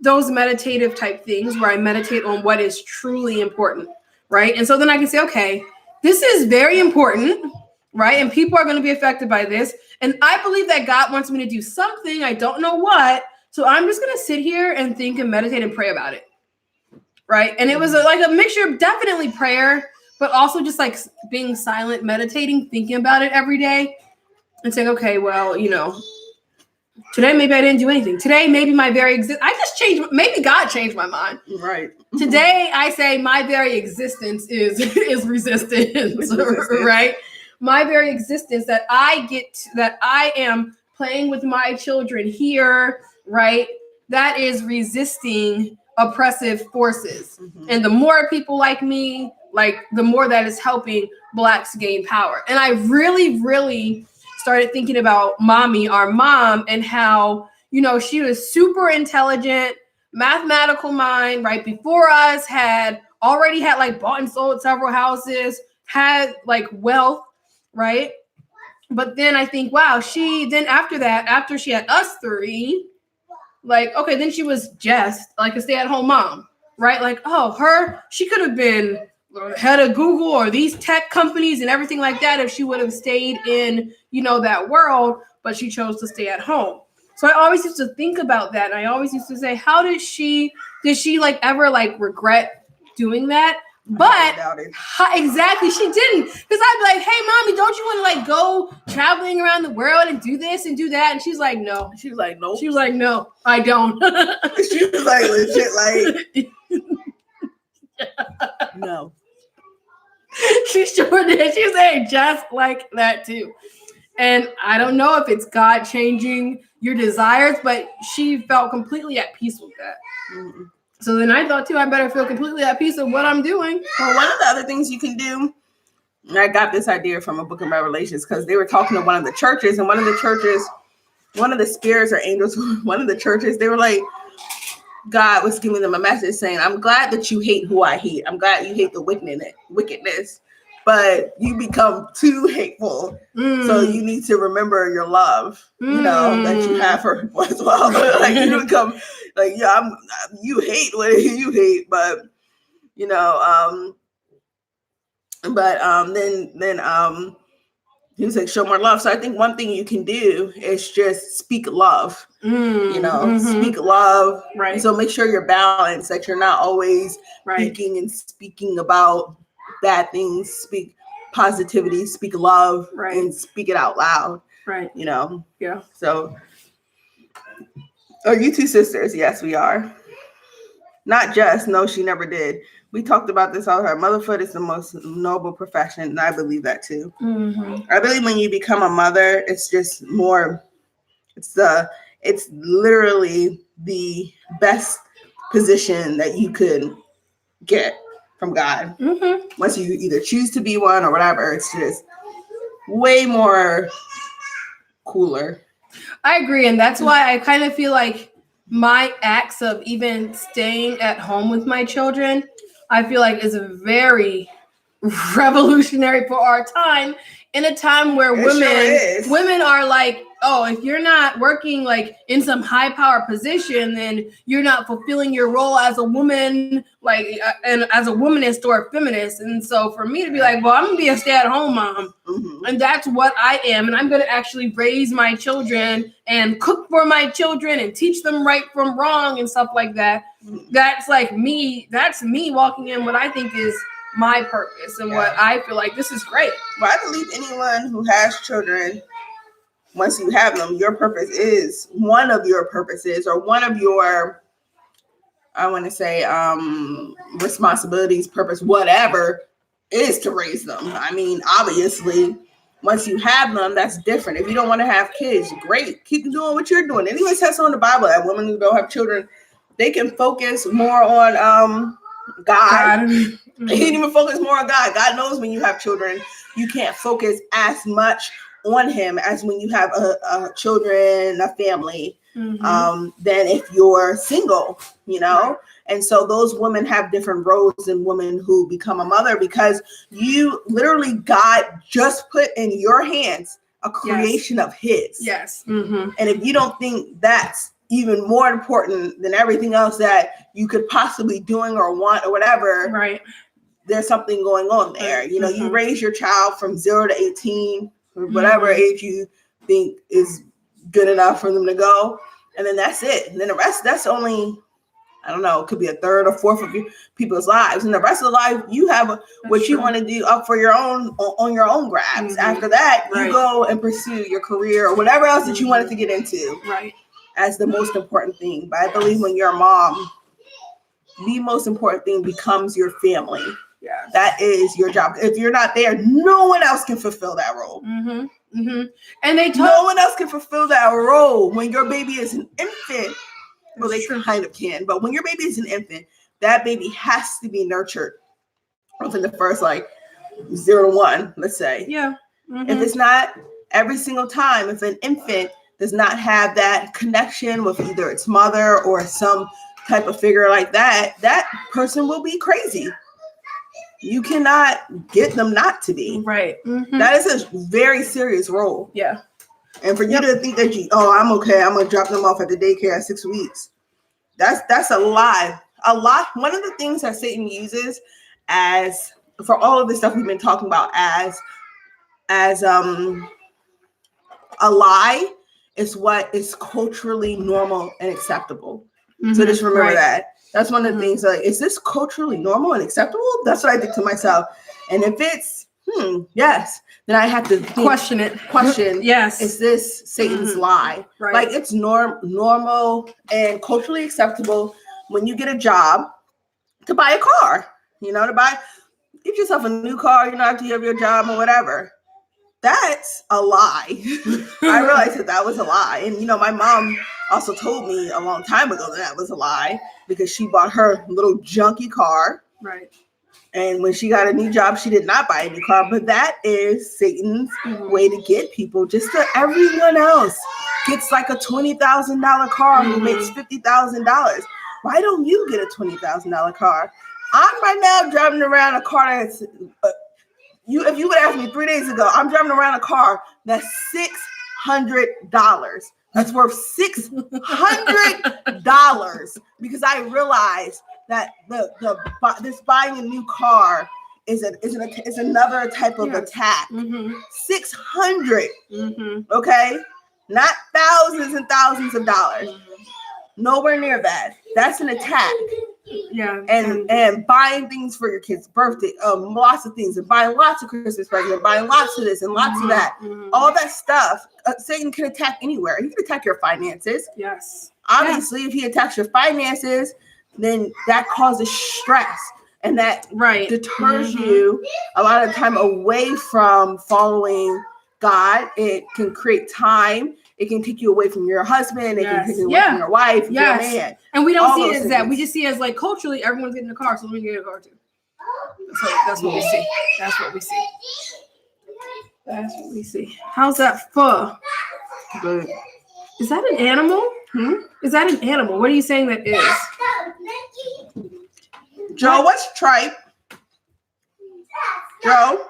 those meditative type things where I meditate on what is truly important, right? And so then I can say, okay, this is very important, right? And people are going to be affected by this. And I believe that God wants me to do something. I don't know what. So I'm just going to sit here and think and meditate and pray about it, right? And it was like a mixture of definitely prayer, but also just like being silent, meditating, thinking about it every day and saying, okay, well, today maybe I didn't do anything. Today maybe my very I just changed. Maybe God changed my mind. Right. Today I say my very existence is resistance, right? My very existence that I am playing with my children here, right? That is resisting oppressive forces. Mm-hmm. And the more people like me, the more that is helping Blacks gain power. And I really, really started thinking about Mommy, our mom, and how, she was super intelligent, mathematical mind, right? Before us, already had bought and sold several houses, had wealth, right? But then I think, wow, after she had us three, okay, then she was just a stay-at-home mom, right? She could have been head of Google or these tech companies and everything like that if she would have stayed in, that world, but she chose to stay at home. So I always used to think about that. And I always used to say, how did she ever regret doing that? But exactly, she didn't. Because I'd be like, hey, Mommy, don't you want to go traveling around the world and do this and do that? And she's like, no. She was like, no. She was like, no, I don't. She was legit no. She sure did. She said just like that too. And I don't know if it's God changing your desires, but she felt completely at peace with that. Mm-hmm. So then I thought too, I better feel completely at peace with what I'm doing. Well, one of the other things you can do, I got this idea from a book of Revelations because they were talking to one of the churches, and one of the spirits or angels, one of the churches, they were like, God was giving them a message saying, I'm glad that you hate who I hate. I'm glad you hate the wickedness, but you become too hateful. So you need to remember your love, that you have for people as well. You become you hate what you hate, but then he was like, show more love. So I think one thing you can do is just speak love, speak love. Right. So make sure you're balanced, that you're not always speaking about bad things. Speak positivity, speak love, and speak it out loud. Right. Yeah. So, are you two sisters? Yes, we are. Not just, no, she never did. We talked about this all her. Motherhood is the most noble profession, and I believe that too. Mm-hmm. I believe when you become a mother, it's just more. It's literally the best position that you could get from God. Mm-hmm. Once you either choose to be one or whatever, it's just way more cooler. I agree, and that's why I kind of feel like my acts of even staying at home with my children, I feel like is very revolutionary for our time, in a time where women are like, oh, if you're not working in some high power position, then you're not fulfilling your role as a woman, and as a womanist or a feminist. And so for me to be like, well, I'm gonna be a stay-at-home mom, and that's what I am, and I'm gonna actually raise my children and cook for my children and teach them right from wrong and stuff like that. That's me. That's me walking in what I think is my purpose and what I feel like this is great. Well, I believe anyone who has children, once you have them, your purpose is one of your purposes, or one of your, I want to say, responsibilities, purpose, whatever, is to raise them. I mean, obviously, once you have them, that's different. If you don't want to have kids, great. Keep doing what you're doing. It even says in the Bible that women who don't have children, they can focus more on God. He didn't even focus more on God. God knows when you have children, you can't focus as much on him as when you have a children, a family, than if you're single, And so those women have different roles than women who become a mother, because you literally, God just put in your hands a creation of his. Yes. Mm-hmm. And if you don't think that's even more important than everything else that you could possibly doing or want or whatever. Right. There's something going on there. You know, you raise your child from 0 to 18, or whatever age you think is good enough for them to go. And then that's it. And then the rest, that's only, I don't know, it could be a third or fourth of people's lives. And the rest of the life, you have what you want to do up for your own, on your own grabs. After that, you go and pursue your career or whatever else that you wanted to get into. Right. As the most important thing. But I believe when you're a mom, the most important thing becomes your family. Yeah. That is your job. If you're not there, no one else can fulfill that role. And no one else can fulfill that role when your baby is an infant. Well, they kind of can, but when your baby is an infant, that baby has to be nurtured within the first 0 to 1, let's say. Yeah. If it's not every single time, if an infant does not have that connection with either its mother or some type of figure like that, that person will be crazy. You cannot get them not to be. Right. That is a very serious role. Yeah. And for you to think that I'm okay, I'm gonna drop them off at the daycare at 6 weeks. That's a lie. One of the things that Satan uses as for all of this stuff we've been talking about as a lie is what is culturally normal and acceptable. So just remember that. That's one of the things, is this culturally normal and acceptable? That's what I think to myself. And if it's, yes, then I have to question it. Yes. Is this Satan's lie? Right. It's normal and culturally acceptable when you get a job to buy a car, get yourself a new car, after you have your job or whatever. That's a lie. I realized that was a lie. And, my mom also told me a long time ago that was a lie because she bought her little junky car. Right. And when she got a new job, she did not buy a new car. But that is Satan's way to get people, just so everyone else gets a $20,000 car who makes $50,000. Why don't you get a $20,000 car? I'm right now driving around a car that's... if you would ask me 3 days ago, I'm driving around a car that's $600. That's worth $600 because I realized that this buying a new car is another type of attack. 600, okay, not thousands and thousands of dollars. Nowhere near that. That's an attack. Yeah. And buying things for your kid's birthday, lots of things, and buying lots of Christmas presents, and buying lots of this and lots of that. All that stuff, Satan can attack anywhere. He can attack your finances. Yes. Obviously, if he attacks your finances, then that causes stress. And that deters you a lot of the time away from following God. It can create time. It can take you away from your husband. It can take you away from your wife, your man. And we don't see it as that. We just see it as culturally, everyone's getting a car, so let me get a car too. That's what we see. That's what we see. That's what we see. How's that fur? Good. Is that an animal? Is that an animal? What are you saying that is? Joe, what's tripe? Joe?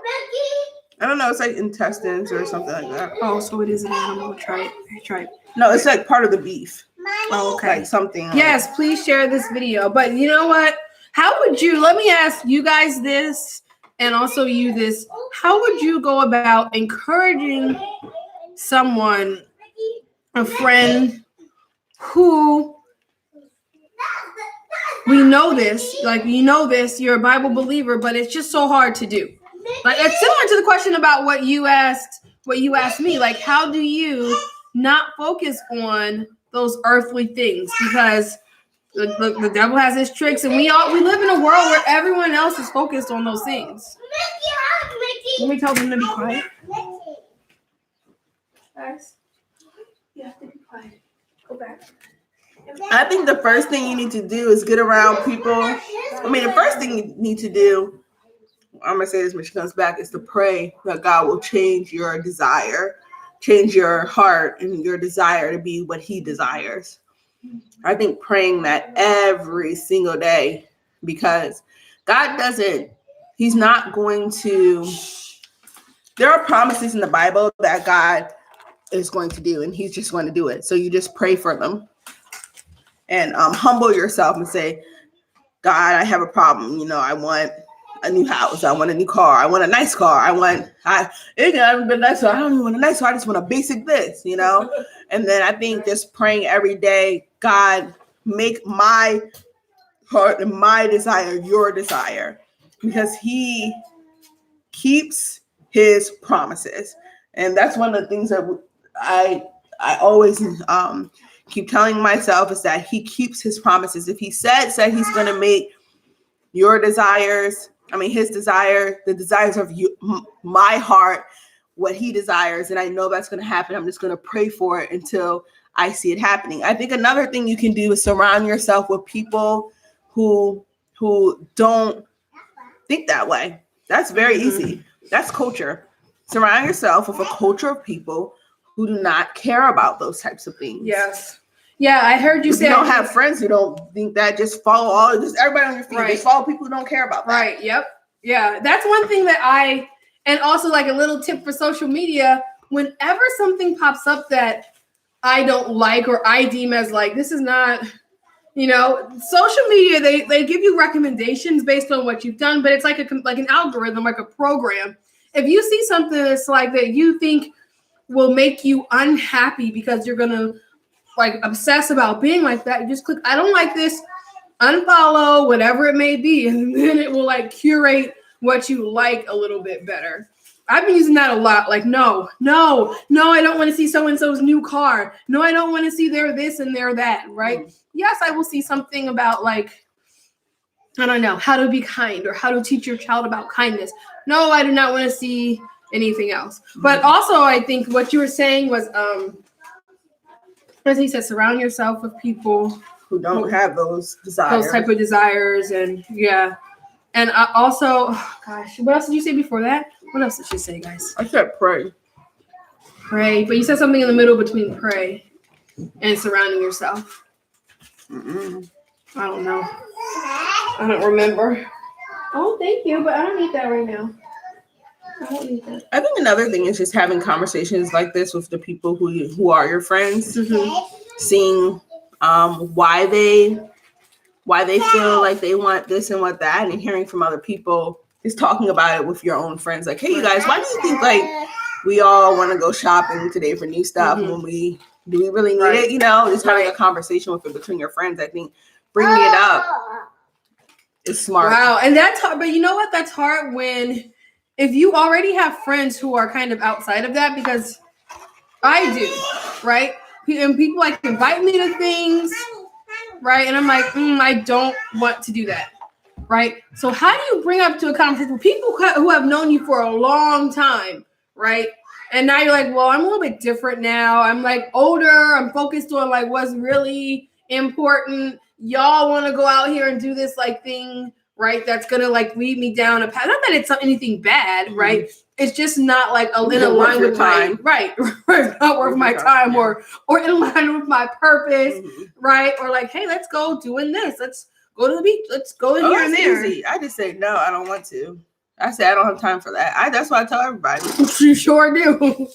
I don't know. It's intestines or something like that. Oh, so it is an animal. Tripe. No, it's part of the beef. Oh, okay. Something. Yes, please share this video. But you know what? How would you, let me ask you guys this and also you this. How would you go about encouraging someone, a friend who we know this, you're a Bible believer, but it's just so hard to do. It's similar to the question about what you asked me. How do you not focus on those earthly things? Because the devil has his tricks, and we live in a world where everyone else is focused on those things. Let me tell them to be quiet. Guys, you have to be quiet. Go back. I think the first thing you need to do is get around people. The first thing you need to do, I'm going to say this when she comes back, is to pray that God will change your desire, change your heart and your desire to be what he desires. I think praying that every single day, because he's not going to, there are promises in the Bible that God is going to do, and he's just going to do it. So you just pray for them. and humble yourself and say, God, I have a problem. You know, I want a new house. I want a new car. I want a nice car. It hasn't been nice. I don't even want a nice car. I just want a basic this, you know? And then I think just praying every day, God, make my heart and my desire your desire, because he keeps his promises. And that's one of the things that I always keep telling myself, is that he keeps his promises. If he said he's going to make your desires, his desire, the desires of you, my heart, what he desires, and I know that's going to happen, I'm just going to pray for it until I see it happening. I think another thing you can do is surround yourself with people who don't think that way. That's very easy. That's culture. Surround yourself with a culture of people who do not care about those types of things. Yes. Yeah, I heard you say. If you don't have friends who don't think that, just follow just everybody on your feed. Right. Just follow people who don't care about that. Right. Yep. Yeah. That's one thing that and also like a little tip for social media, whenever something pops up that I don't like, or I deem as like, this is not, social media, they give you recommendations based on what you've done, but it's like an algorithm, like a program. If you see something that's like that you think will make you unhappy because you're going to like obsess about being like that, you just click, I don't like this, unfollow, whatever it may be. And then it will like curate what you like a little bit better. I've been using that a lot. Like, no, I don't want to see so-and-so's new car. No, I don't want to see their this and their that, right? Mm-hmm. Yes, I will see something about like, I don't know, how to be kind or how to teach your child about kindness. No, I do not want to see anything else. Mm-hmm. But also, I think what you were saying was, as he said, surround yourself with people who don't have those desires. Those type of desires, and yeah. And also, what else did you say before that? What else did she say, guys? I said pray. Pray, but you said something in the middle between pray and surrounding yourself. Mm-mm. I don't know. I don't remember. Oh, thank you, but I don't need that right now. I don't need that. I think another thing is just having conversations like this with the people who are your friends, seeing why they feel like they want this and want that, and hearing from other people, is talking about it with your own friends. Like, hey, you guys, why do you think like we all want to go shopping today for new stuff when do we really need it? Just having a conversation with it between your friends. I think bringing it up is smart. Wow, and that's hard. But you know what? That's hard if you already have friends who are kind of outside of that, because I do, right? And people like invite me to things, right? And I'm like, I don't want to do that, right? So how do you bring up to a conversation with people who have known you for a long time, right? And now you're like, well, I'm a little bit different now. I'm like older. I'm focused on like what's really important. Y'all want to go out here and do this like thing, right? That's going to like lead me down a path. Not that it's anything bad, right? It's just not like in line with my right. It's not worth my time or in line with my purpose, right? Or like, hey, let's go doing this. Let's go to the beach. Let's go in here and there. Easy. I just say no, I don't want to. I say I don't have time for that. That's what I tell everybody. You sure do.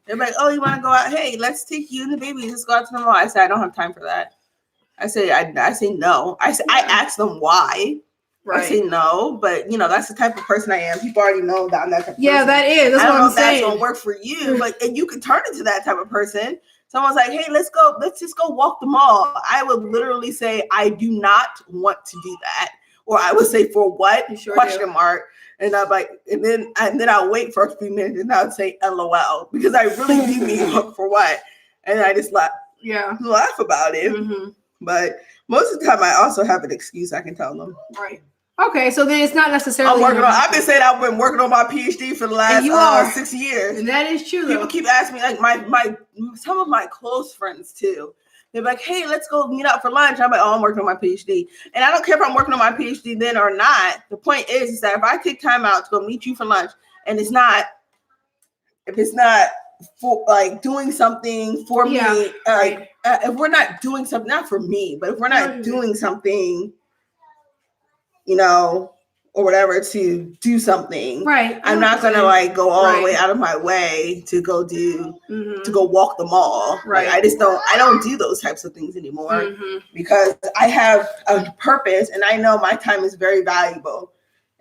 They're like, oh, you want to go out? Hey, let's take you and the baby. Let's go out to the mall. I say I don't have time for that. I say no. I ask them why. Right. I say no, but that's the type of person I am. People already know that I'm that type of person. Yeah, that is. That's what I'm saying. I don't know if that's gonna work for you, and you can turn into that type of person. Someone's like, hey, let's just go walk the mall. I would literally say, I do not want to do that. Or I would say, for what? Sure question mark. And I'm like, and then I'll wait for a few minutes and I'll say LOL, because I really do mean for what? And I just laugh about it. Mm-hmm. But most of the time I also have an excuse I can tell them. Right. Okay, so then it's not necessarily. I've been saying I've been working on my PhD for the last 6 years. And that is true. People keep asking me, like some of my close friends too. They're like, hey, let's go meet up for lunch. I'm like, oh, I'm working on my PhD. And I don't care if I'm working on my PhD then or not. The point is that if I take time out to go meet you for lunch, and if it's not for like doing something for me, if we're not doing something, not for me, but if we're not doing something, or whatever to do something. Right. I'm not gonna like go all the Right. way out of my way to go Mhm. to go walk the mall. Right. Like I don't do those types of things anymore Mhm. because I have a purpose and I know my time is very valuable.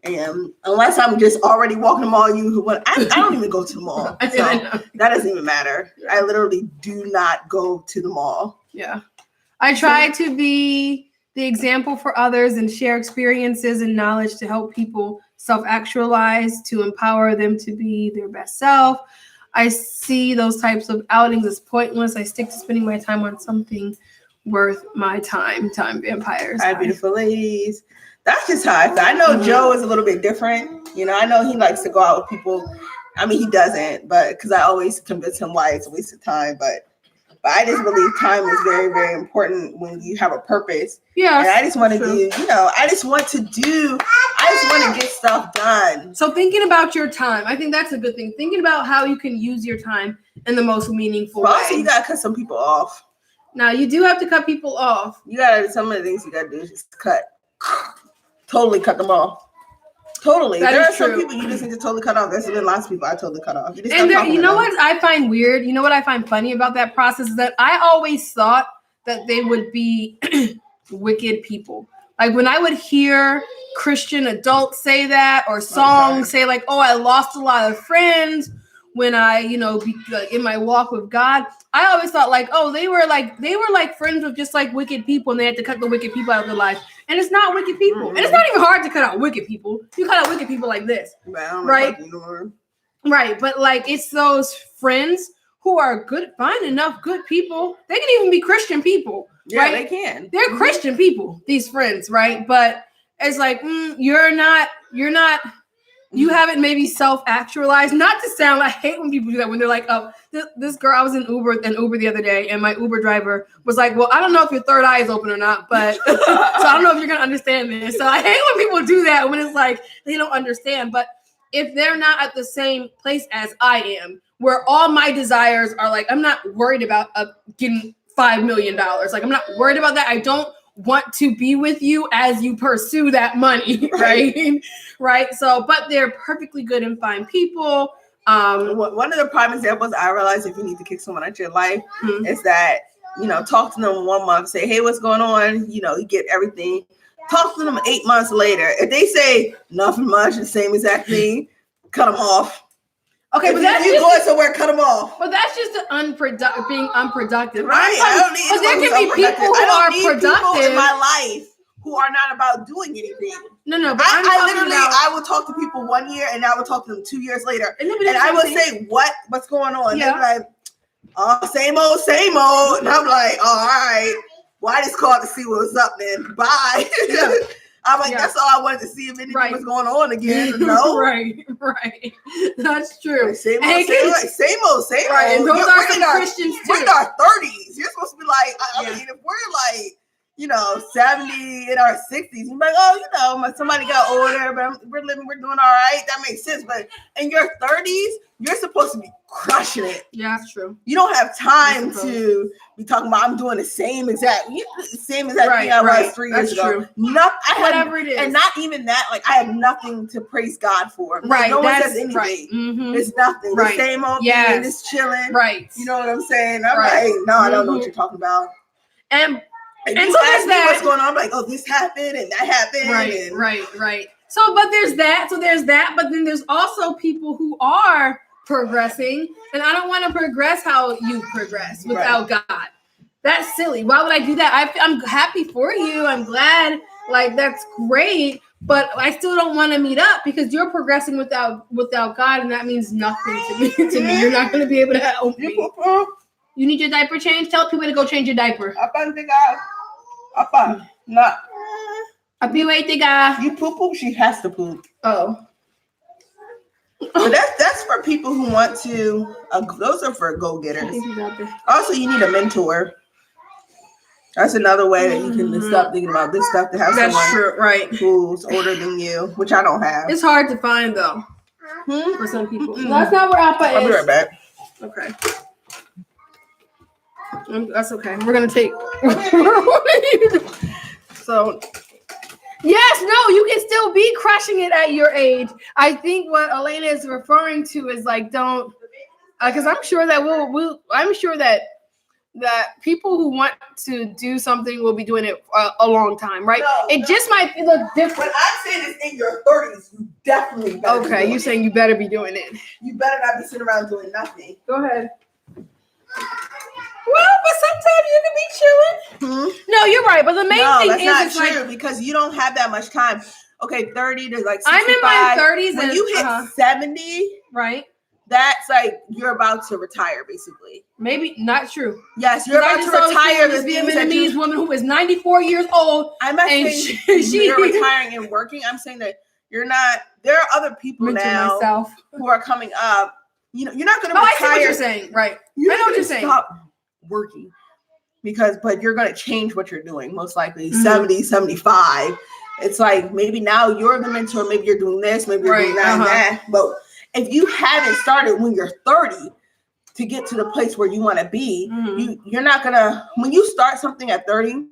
And unless I'm just already walking the mall, I don't even go to the mall. I So know. that doesn't even matter. Yeah. I literally do not go to the mall. Yeah. I try to be the example for others and share experiences and knowledge to help people self-actualize, to empower them to be their best self. I see those types of outings as pointless. I stick to spending my time on something worth my time. Time vampires. Hi, beautiful ladies. That's just how I feel. I know Mhm. Joe is a little bit different. You know, I know he likes to go out with people. I mean, he doesn't, but because I always convince him why it's a waste of time. But I just believe time is very, very important when you have a purpose. Yeah. And I just want to do, I just want to get stuff done. So thinking about your time, I think that's a good thing. Thinking about how you can use your time in the most meaningful But way. also, you got to cut some people off. Now, you do have to cut people off. Some of the things you got to do is just totally cut them off. Totally. That There is are some true. people you just need to totally cut off. There's been lots of people I totally cut off. And you know what I find weird? You know what I find funny about that process is that I always thought that they would be wicked people. Like when I would hear Christian adults say that, or songs say like, "Oh, I lost a lot of friends when I, in my walk with God." I always thought like, "Oh, they were like friends with just like wicked people, and they had to cut the wicked people out of their life." And it's not wicked people, and it's not even hard to cut out wicked people. You cut out wicked people like this, right? Right, but like it's those friends who are good, fine enough, good people. They can even be Christian people. Yeah, right? they can. They're Christian people, these friends, right? But it's like, you're not, you haven't maybe self-actualized. Not to sound, I hate when people do that, when they're like, oh, this girl, I was in Uber the other day, and my Uber driver was like, well, I don't know if your third eye is open or not, but so I don't know if you're going to understand this. So I hate when people do that, when it's like, they don't understand. But if they're not at the same place as I am, where all my desires are like, I'm not worried about getting $5 million. Like, I'm not worried about that. I don't want to be with you as you pursue that money, right? Right. So, but they're perfectly good and fine people. One of the prime examples I realize if you need to kick someone out your life is that, talk to them 1 month, say, hey, what's going on? You get everything. Talk to them 8 months later. If they say nothing much, the same exact thing, cut them off. Okay, if but that's you going somewhere, cut them off. But that's just being unproductive, right? I don't need. But there can be people who are productive people in my life who are not about doing anything. No, but I will talk to people 1 year, and I will talk to them 2 years later, and I will say, "What's going on?" Yeah. They're like, "Oh, same old," and I'm like, "Oh, all right. Well, I just called to see what was up, man. Bye." Yeah. I'm like, that's all I wanted to see if anything was going on again. No, right. That's true. Same old. Right, and those are some Christians too. We're in our 30s. You're supposed to be like, I mean, if we're like, 70 in our 60s, you're like, oh, somebody got older, but we're doing all right. That makes sense. But in your 30s, you're supposed to be crushing it. Yeah, that's true. You don't have time to be talking about, I'm doing the same exact thing I was 3 years ago. Whatever it is. And not even that, like, I have nothing to praise God for. Right. No one says anything. Right. Mm-hmm. It's nothing. Right. The same old thing, just chilling. Right. You know what I'm saying? I'm like, no, I don't know what you're talking about. And so there's that. What's going on? I'm like, oh, this happened and that happened. Right. So, but there's that. But then there's also people who are progressing, and I don't want to progress how you progress without God. That's silly. Why would I do that? I'm happy for you. I'm glad. Like, that's great. But I still don't want to meet up because you're progressing without God, and that means nothing to me. You're not going to be able to help me. You need your diaper changed? Tell people to go change your diaper. Nah. You You poop, she has to poop. Oh. But that's for people who want to. Those are for go-getters. Also, you need a mentor. That's another way that you can stop thinking about this stuff to have someone who's older than you, which I don't have. It's hard to find though for some people. That's not where Appa is. I'll be right back. Okay. That's okay. We're gonna take. So Yes, no, you can still be crushing it at your age. I think what Elena is referring to is like, don't, because I'm sure that I'm sure that people who want to do something will be doing it a long time, right? No, Just might look When different. I'm saying it's in your 30s, you definitely better be Okay, doing you're it. saying you better be doing it. You better not be sitting around doing nothing. Go ahead. Well, but sometimes you can be chilling. No, you're right. But the main No, thing that's is, not it's true like, because you don't have that much time. Okay, 30 to like 65. I'm in my 30s When and you hit 70, right? that's like you're about to retire, basically. Maybe not true. Yes, you're about to retire the this things that Vietnamese you. woman who is 94 years old. I'm not and saying she- you're retiring and working. I'm saying that you're not. There are other people Mentor now myself. who are coming up. You know, you're not going to Oh, I retire. see what you're saying. Right. You're I know not what you're gonna saying. stop working but you're going to change what you're doing most likely. Mhm. 70, 75. It's like maybe now you're the mentor, maybe you're doing this, maybe you're doing that and that. But if you haven't started when you're 30 to get to the place where you want to be, you're not going to, when you start something at 30,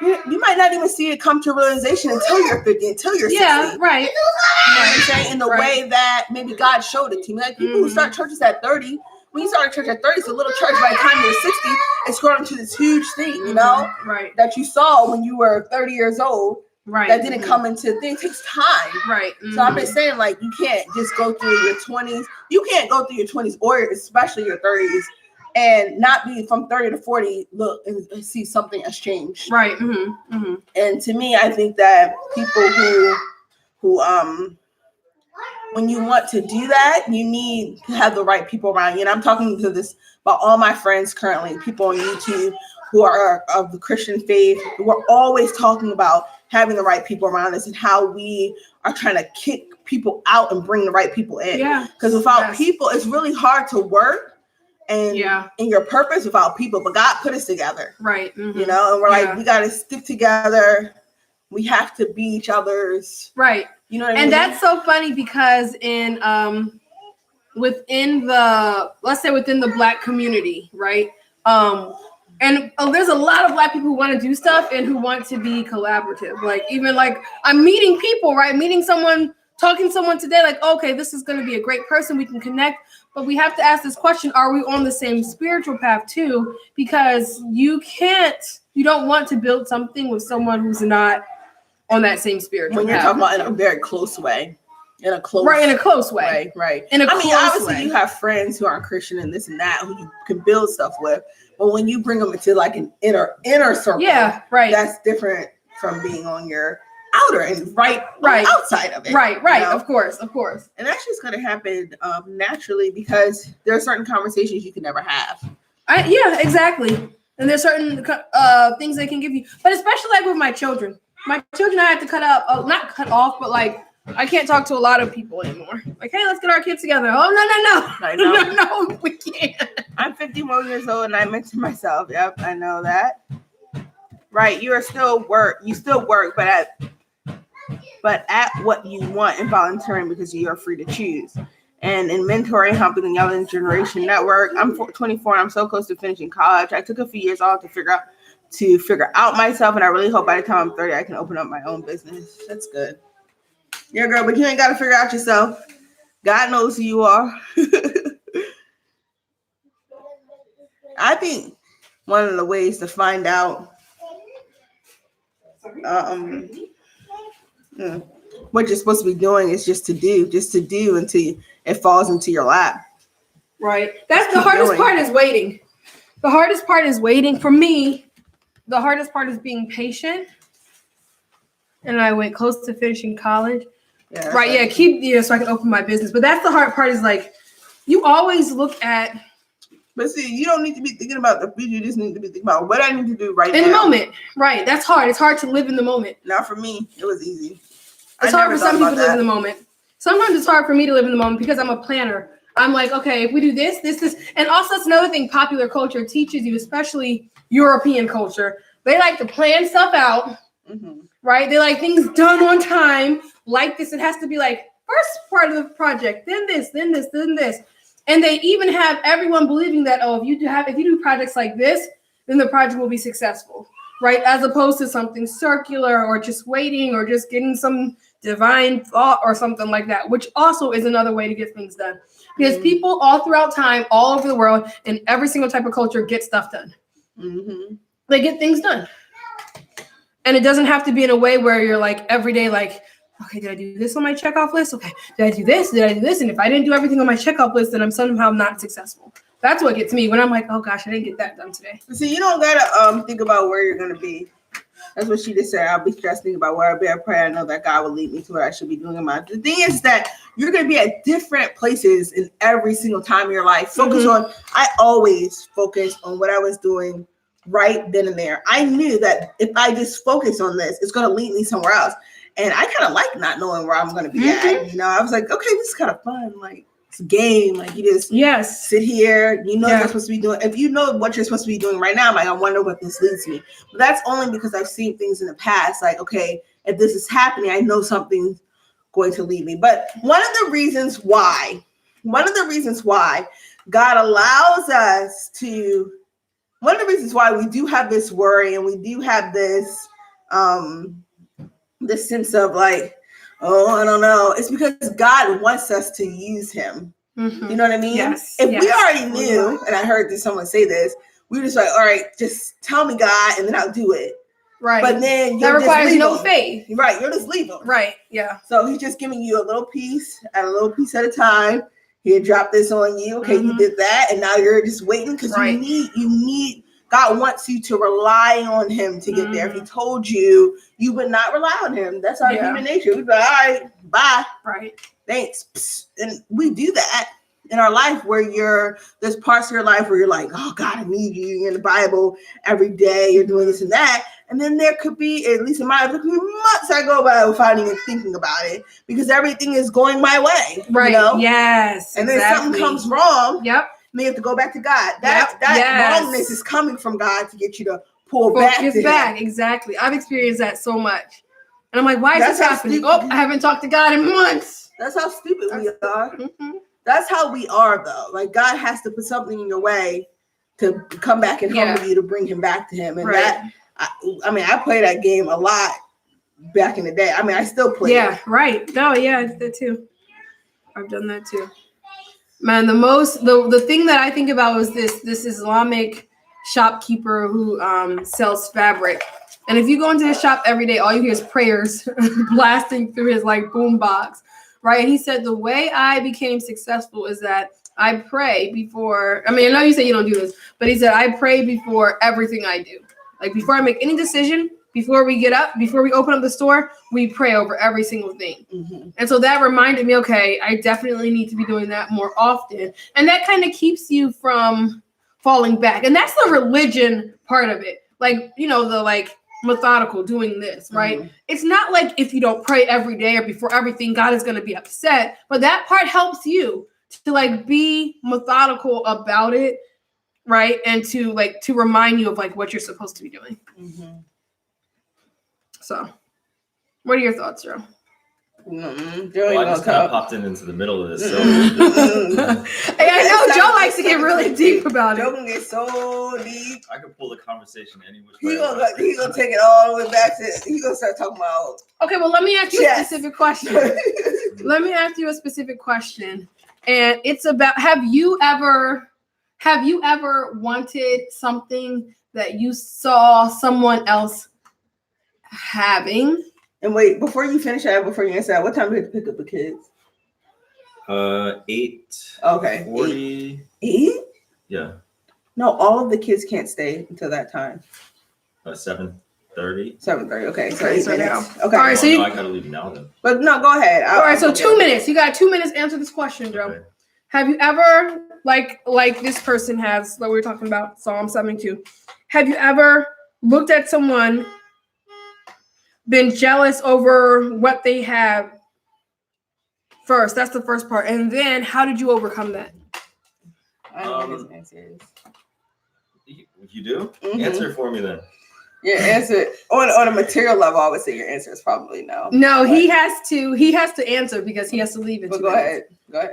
you might not even see it come to realization until you're 50, until you're 60. Yeah, right. You know what I'm saying? In the Right. way that maybe God showed it to me. Like people who start churches at 30, when you start a church at 30, it's a little church. By the time you're 60, it's grown into this huge thing, you know, Right. that you saw when you were 30 years old. Right. That didn't come into things. It takes time. Right. So I've been saying, like, you can't just go through your 20s. You can't go through your 20s or especially your 30s and not be from 30 to 40, look and see something has changed. Right. And to me, I think that people who when you want to do that, you need to have the right people around you. And I'm talking to this about all my friends currently, people on YouTube who are of the Christian faith. We're always talking about having the right people around us and how we are trying to kick people out and bring the right people in. Yeah. Because without people, it's really hard to work and in your purpose without people. But God put us together. Right. You know, and we're like, we got to stick together. We have to be each other's. Right. You know what I mean? And that's so funny because within the Black community, right? And there's a lot of Black people who want to do stuff and who want to be collaborative. Like even like I'm meeting people, right? Meeting someone, talking to someone today, like, okay, this is going to be a great person. We can connect, but we have to ask this question: are we on the same spiritual path too? Because you don't want to build something with someone who's not on that same spiritual when you're path. talking about in a very close way, in a close way. Right. I mean, obviously you have friends who aren't Christian and this and that who you can build stuff with, but when you bring them into like an inner circle, that's different from being on your outer and outside of it. Right. You know? Of course. And that's just going to happen naturally because there are certain conversations you can never have. Exactly. And there's certain things they can give you, but especially like with my children. My children, I had to not cut off, but like I can't talk to a lot of people anymore. Like, hey, let's get our kids together. Oh no, I know. no, we can't. I'm 51 years old, and I mentioned myself. Yep, I know that. Right, you still work, but at what you want and volunteering because you are free to choose. And in mentoring, helping the Young Generation Network, I'm 24 and I'm so close to finishing college. I took a few years off to figure out myself, and I really hope by the time I'm 30, I can open up my own business. That's good. Yeah, girl, but you ain't got to figure out yourself. God knows who you are. I think one of the ways to find out what you're supposed to be doing is just to do until it falls into your lap. Right. That's the hardest part is waiting. The hardest part is waiting. For me, the hardest part is being patient. And I went close to finishing college. Yeah, right. Yeah. So I can open my business. But that's the hard part is like, you always look at. But see, you don't need to be thinking about the future. You just need to be thinking about what I need to do right now. In the moment. Right. That's hard. It's hard to live in the moment. Not for me. It was easy. It's hard for some people to live in the moment. Sometimes it's hard for me to live in the moment because I'm a planner. I'm like, okay, if we do this. And also it's another thing popular culture teaches you, especially European culture. They like to plan stuff out, right? They like things done on time. Like this, it has to be like first part of the project, then this, then this, then this. And they even have everyone believing that, if you do projects like this, then the project will be successful. right? As opposed to something circular or just waiting or just getting some divine thought or something like that, which also is another way to get things done. Because people all throughout time, all over the world, in every single type of culture, get stuff done. Mm-hmm. They get things done. And it doesn't have to be in a way where you're like every day, like, okay, did I do this on my checkoff list? Okay, did I do this? Did I do this? And if I didn't do everything on my checkoff list, then I'm somehow not successful. That's what gets me when I'm like, oh gosh, I didn't get that done today. See, you don't gotta think about where you're gonna be. That's what she just said. I'll be stressed thinking about where I'll be. I pray I know that God will lead me to what I should be doing in my. The thing is that you're gonna be at different places in every single time of your life. Focus on. I always focus on what I was doing right then and there. I knew that if I just focus on this, it's gonna lead me somewhere else. And I kind of like not knowing where I'm gonna be at. You know, I was like, okay, this is kind of fun. Like it's a game. Like you just sit here. You know what you're supposed to be doing. If you know what you're supposed to be doing right now, I'm like, I wonder what this leads me. But that's only because I've seen things in the past. Like, okay, if this is happening, I know something's going to lead me. But one of the reasons why God allows us to. One of the reasons why we do have this worry and we do have this this sense of like, oh, I don't know. It's because God wants us to use him. You know what I mean? Yes. If we already knew, and I heard someone say this, we were just like, all right, just tell me God, and then I'll do it. Right. But then that requires no faith. Right. You'll just leave him. Right. Yeah. So he's just giving you a little piece at a time. He'll drop this on you. Okay, you did that, and now you're just waiting because you need. God wants you to rely on him to get there. If he told you, you would not rely on him. That's our human nature. We'd be like, all right, bye. Right. Thanks. And we do that in our life where there's parts of your life where you're like, oh God, I need you. You're in the Bible every day. You're doing this and that. And then there could be, at least in my life, there could be months I go by without even thinking about it because everything is going my way. Right. You know? Yes. And then something comes wrong. Yep. Then you have to go back to God. That wrongness is coming from God to get you to pull back to him. Exactly. I've experienced that so much. And I'm like, why is this happening? I haven't talked to God in months. That's how stupid we are. That's how we are, though. Like, God has to put something in your way to come back and humble you to bring him back to him. And I played that game a lot back in the day. I mean, I still play it. Right. No, yeah, I did that too. I've done that too. Man, the thing that I think about was this Islamic shopkeeper who sells fabric. And if you go into his shop every day, all you hear is prayers blasting through his like boom box, right? And he said the way I became successful is that I pray before. I mean, I know you say you don't do this, but he said I pray before everything I do. Like before I make any decision, before we get up, before we open up the store, we pray over every single thing. And so that reminded me, okay, I definitely need to be doing that more often. And that kind of keeps you from falling back. And that's the religion part of it. Like, you know, the like methodical doing this, right? It's not like if you don't pray every day or before everything, God is going to be upset. But that part helps you to like be methodical about it, right? And to remind you of like what you're supposed to be doing. So, what are your thoughts, Joe? Well, I just kind of popped into the middle of this. So. Hey, I know Joe likes to get really deep about it. Joe can get so deep. I could pull the conversation any which way. He gonna take it all the way back to. He gonna start talking about. Okay, well, let me ask you a specific question. And it's about: Have you ever wanted something that you saw someone else having? And wait, before you finish that, before you answer that, what time do you have to pick up the kids? 8. Okay. 40. 8? Yeah. No, all of the kids can't stay until that time. 7:30. 7:30. Okay, so Okay, 8 so minutes. now. Okay. All right, so I gotta leave now then. But no, go ahead. All right, so 2 minutes. You got 2 minutes to answer this question, Joe. Okay. Have you ever, like this person has, like we were talking about, Psalm 72, have you ever looked at someone, been jealous over what they have first? That's the first part. And then how did you overcome that? I don't know his answers. You do? Answer for me then. Your answer on a material level, I would say your answer is probably no. No, he has to answer because he has to leave it. But go ahead.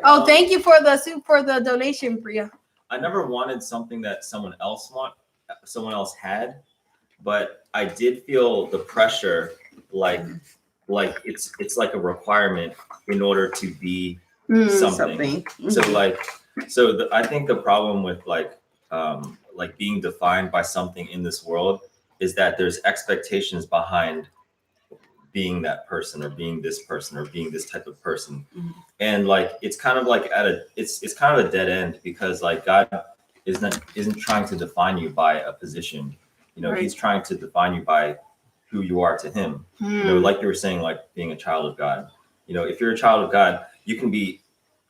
Oh, thank you for the donation, Priya. I never wanted something that someone else had. but I did feel the pressure, like it's like a requirement in order to be something. So I think the problem with like being defined by something in this world is that there's expectations behind being that person or being this person or being this type of person. And like it's kind of like it's kind of a dead end, because like God isn't trying to define you by a position. You know, he's trying to define you by who you are to him. You know, like you were saying, like being a child of God. You know, if you're a child of God, you can be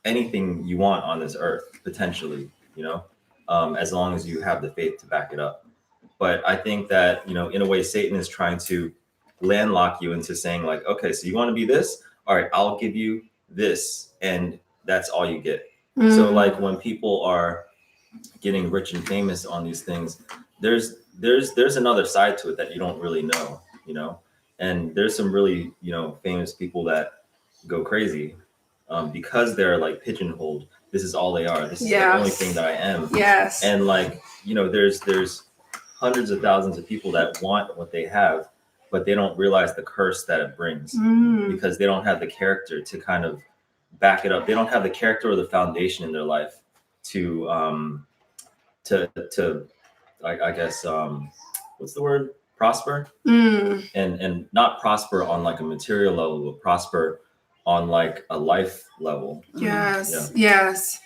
anything you want on this earth, potentially, you know, as long as you have the faith to back it up. But I think that, you know, in a way, Satan is trying to landlock you into saying like, okay, so you want to be this? All right, I'll give you this. And that's all you get. So like when people are getting rich and famous on these things, there's another side to it that you don't really know, you know, and there's some really, you know, famous people that go crazy because they're like pigeonholed. This is all they are. This is the only thing that I am. Yes. And like, you know, there's hundreds of thousands of people that want what they have, but they don't realize the curse that it brings because they don't have the character to kind of back it up. They don't have the character or the foundation in their life to I guess what's the word? Prosper. And not prosper on like a material level, but prosper on like a life level. Yes.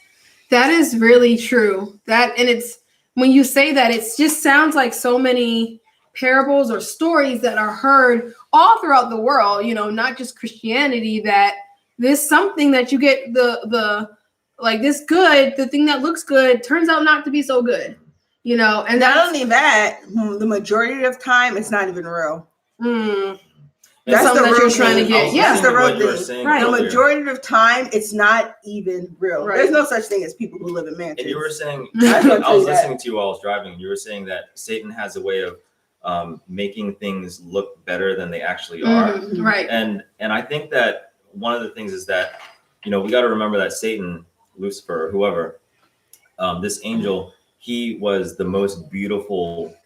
That is really true. And it's when you say that, it just sounds like so many parables or stories that are heard all throughout the world, you know, not just Christianity, that there's something that you get the like this good, the thing that looks good turns out not to be so good, you know, and not only that, the majority of time it's not even real. That's something that you're trying to get. That's the real thing. Right. The majority of time, it's not even real. Right. There's no such thing as people who live in mansions. And you were saying, I was listening to you while I was driving. You were saying that Satan has a way of making things look better than they actually are. Right. And I think that one of the things is that, you know, we got to remember that Satan, Lucifer, whoever, this angel, he was the most beautiful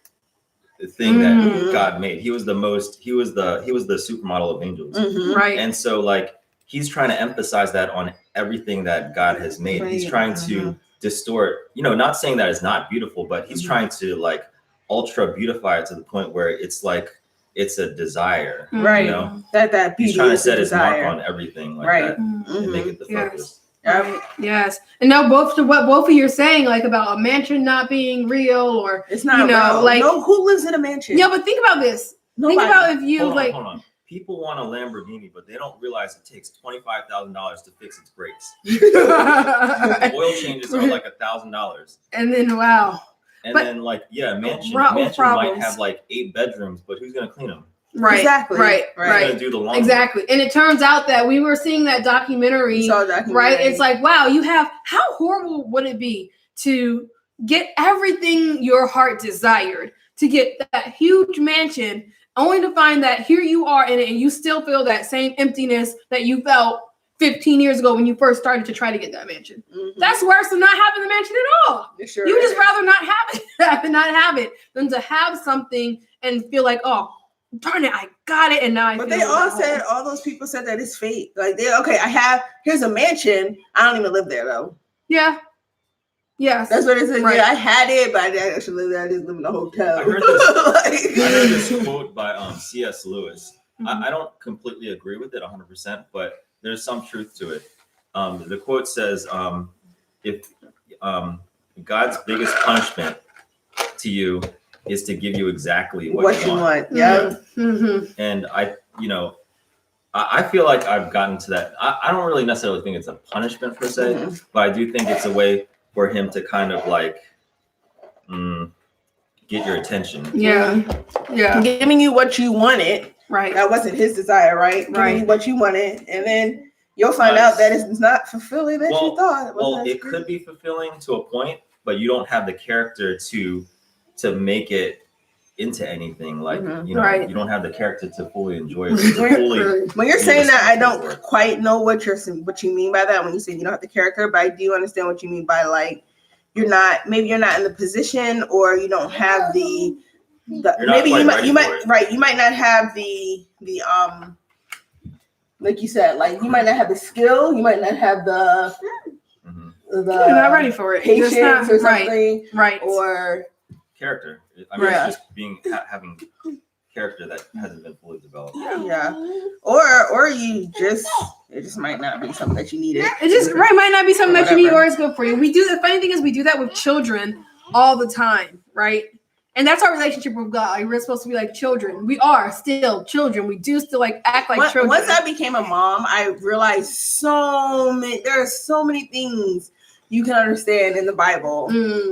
thing that God made. He was the supermodel of angels. Right. And so like he's trying to emphasize that on everything that God has made. Right. He's trying to distort, you know, not saying that it's not beautiful, but he's trying to like ultra beautify it to the point where it's like it's a desire. Right. You know? That he's trying to set his mark on everything like that and make it the focus. Yes. And now what both of you are saying, like about a mansion not being real, or it's not, you know, real. like who lives in a mansion? Yeah, but think about this. Nobody. Think about if you hold on. People want a Lamborghini, but they don't realize it takes $25,000 to fix its brakes. Oil changes are like $1,000. And then wow. And then like mansion might have like 8 bedrooms, but who's gonna clean them? Right. Exactly. Right. Who's gonna do the laundry? Exactly. And it turns out that we were seeing that documentary. Right. It's like, wow, how horrible would it be to get everything your heart desired, to get that huge mansion, only to find that here you are in it and you still feel that same emptiness that you felt 15 years ago when you first started to try to get that mansion. That's worse than not having the mansion at all. Sure you just rather not have it than to have something and feel like, oh, darn it, I got it, and now I. But they all those people said that it's fake. Like here's a mansion. I don't even live there though. Yeah. Yes. That's what it said. Right. Yeah, I had it, but I didn't actually live there. I just live in a hotel. I heard this quote by C.S. Lewis. I don't completely agree with it 100%, but there's some truth to it. The quote says, if God's biggest punishment to you is to give you exactly what you want. Yeah. And I feel like I've gotten to that. I don't really necessarily think it's a punishment per se, but I do think it's a way for him to kind of like get your attention. Yeah. Giving you what you wanted. Right. That wasn't his desire, right? Giving you what you wanted, and then you'll find out that it's not fulfilling as you thought. It could be fulfilling to a point, but you don't have the character to make it into anything. Like you don't have the character to fully enjoy it. When you're saying that, I don't quite know what you mean by that. When you say you don't have the character, but I do understand what you mean by like you're not in the position, or you don't have the You're not maybe quite you ready for it. might you might not have the like you said, like you might not have the skill, you might not have the Mhm. You're not ready for it. You're just patience not or something, right. or Character. I mean, Yeah. it's just being having character that hasn't been fully developed. yeah, or you just it just might not be something that you needed. It just might not be something Or that you need whatever. or is good for you. We do the funny thing is we do that with children all the time, right? And that's our relationship with God. Like, we're supposed to be like children. We are still children. We do still like act like children. Once I became a mom, I realized there are so many things you can understand in the Bible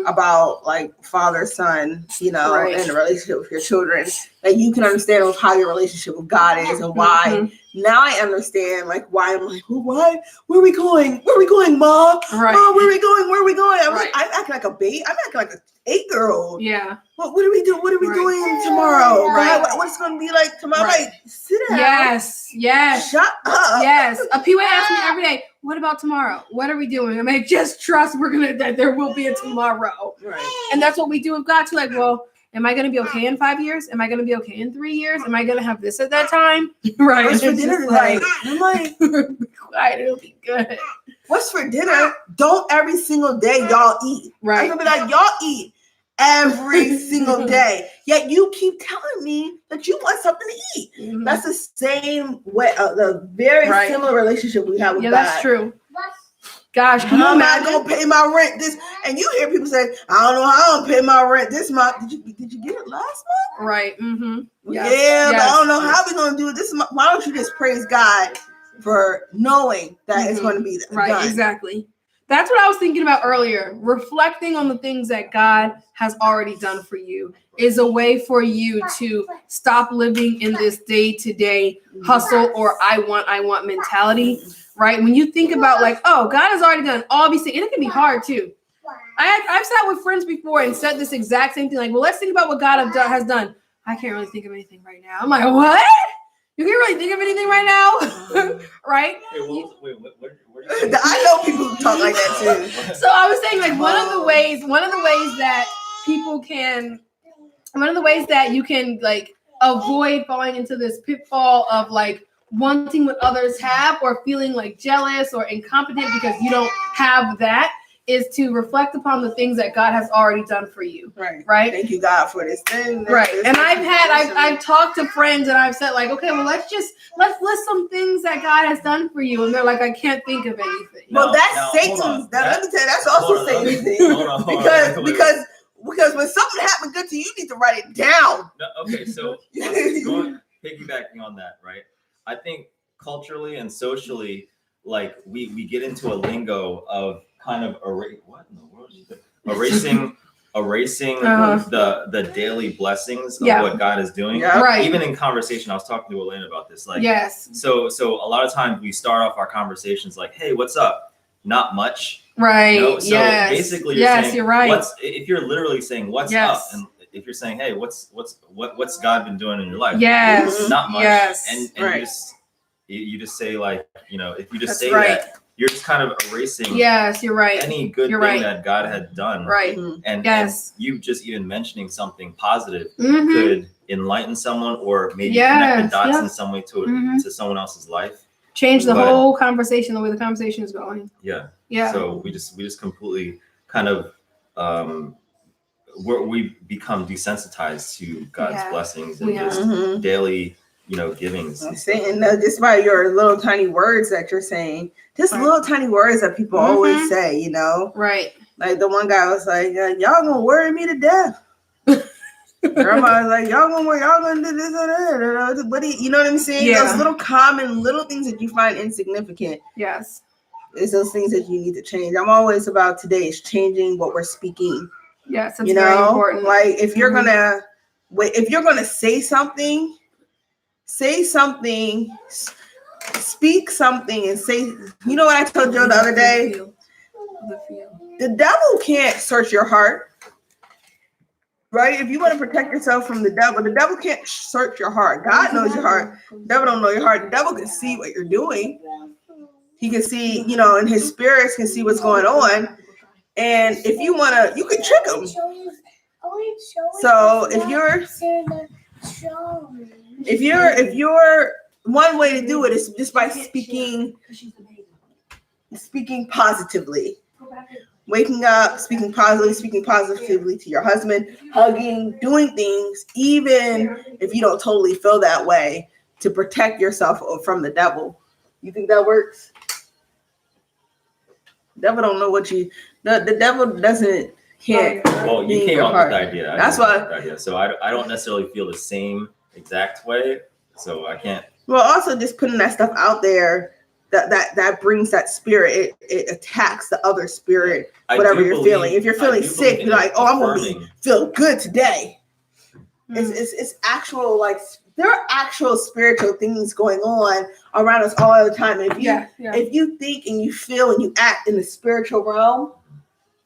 about like father, son, Right. and the relationship with your children. That you can understand of how your relationship with God is and why. Mhm. Now I understand like why I'm like, well, why? Where are we going? Where are we going, Mom? Right. Mom, where are we going? Where are we going? I'm Right. I'm acting like a baby. I'm acting like an 8-year-old. Yeah. What do we do? What are we Right. doing tomorrow? Right. What's going to be like tomorrow? Right. Like, sit down. Yes. Shut up. Yes. PY asks me every day, what about tomorrow? What are we doing? I'm like, just trust that there will be a tomorrow. Right. And that's what we do with God too. Like, well, am I going to be okay in 5 years? Am I going to be okay in 3 years? Am I going to have this at that time? Right. What's for It's dinner just tonight? I'm like, be quiet. It'll be good. what's for dinner? Don't every single day y'all eat. I'm Right. gonna be like, y'all eat every single day. Yet you keep telling me that you want something to eat. Mhm. That's the same way, the very Right. similar relationship we have with Yeah, God. that's true. Gosh, can you How am I imagine? gonna pay my rent this? And you hear people say, I don't know how I'm gonna pay my rent this month. Did you get it last month? Right. Mm-hmm. Yes. Yeah, but I Yes. don't know how we're gonna do it this month. Why don't you just praise God for knowing that it's Mhm. gonna be Right. done? Exactly. That's what I was thinking about earlier. Reflecting on the things that God has already done for you is a way for you to stop living in this day-to-day hustle or I want mentality, right? When you think about like, oh, God has already done all these things, and it can be hard too. I've sat with friends before and said this exact same thing. Like, well, let's think about what God has done. I can't really think of anything right now. I'm like, what? You can't really think of anything right now, right? Wait, what are you I know people who talk like that too. So I was saying, like, one of the ways that people can, one of the ways that you can like avoid falling into this pitfall of like wanting what others have or feeling like jealous or incompetent because you don't have that is to reflect upon the things that God has already done for you. Right. Right. Thank you, God, for this thing. Right. And I've talked to friends and I've said like, okay, well, let's list some things that God has done for you. And they're like, I can't think of anything. Well, that's Now, Satan's. hold on. Let me tell you, that's also Hold on. Satan's thing. Hold on, Because when something happened good to you, you need to write it down. No, okay, so piggybacking on that, right? I think culturally and socially, like we get into a lingo of kind of what in the world is that? erasing the daily blessings of Yeah. what God is doing. Yeah. Right. Even in conversation, I was talking to Elaine about this. Like, Yes. so a lot of times we start off our conversations like, "Hey, what's up?" Not much. Right. So yes. basically, you're yes, saying, you're right. if you're literally saying what's Yes. up, and if you're saying, hey, what's God been doing in your life? Yes. Not much. Yes. And Right. you just say like, if you just That's say right. that, you're just kind of erasing Yes, you're right. any good You're thing right. that God had done. Right. And Yes. you just even mentioning something positive Mhm. could enlighten someone or maybe Yes, connect the dots yeah. in some way to Mhm. to someone else's life. Change the But- whole conversation, the way the conversation is going. Yeah. Yeah. So we just completely kind of we become desensitized to God's Yeah, blessings we and just Mhm. daily, givings. I'm saying just by your little tiny words that you're saying, just Right. little tiny words that people Mhm. always say, Right. Like the one guy was like, y'all gonna worry me to death. Grandma was like, y'all gonna do this and that. But you know what I'm saying? Yeah. Those little common little things that you find insignificant Yes. is those things that you need to change. I'm always about today is changing what we're speaking. Yes, it's very important. Like if you're Mhm. gonna say something, speak something and say, you know what I told Joe the other day? The devil can't search your heart. Right? If you want to protect yourself from the devil can't search your heart. God knows your heart. The devil don't know your heart. The devil can see what you're doing. He can see, and his spirits can see what's going on. And if you want to, you can trick him. So if you're one way to do it is just by speaking positively. Waking up, speaking positively to your husband, hugging, doing things, even if you don't totally feel that way, to protect yourself from the devil. You think that works? The devil don't know what the devil can't. Well, you came up with the idea. That's why. Idea. So I don't necessarily feel the same exact way. So I can't. Well, also just putting that stuff out there. That brings that spirit. It attacks the other spirit, whatever you're feeling. If you're feeling sick, you're like, oh, I'm gonna feel good today. It's actual, like, there are actual spiritual things going on around us all the time. If you think and you feel and you act in the spiritual realm,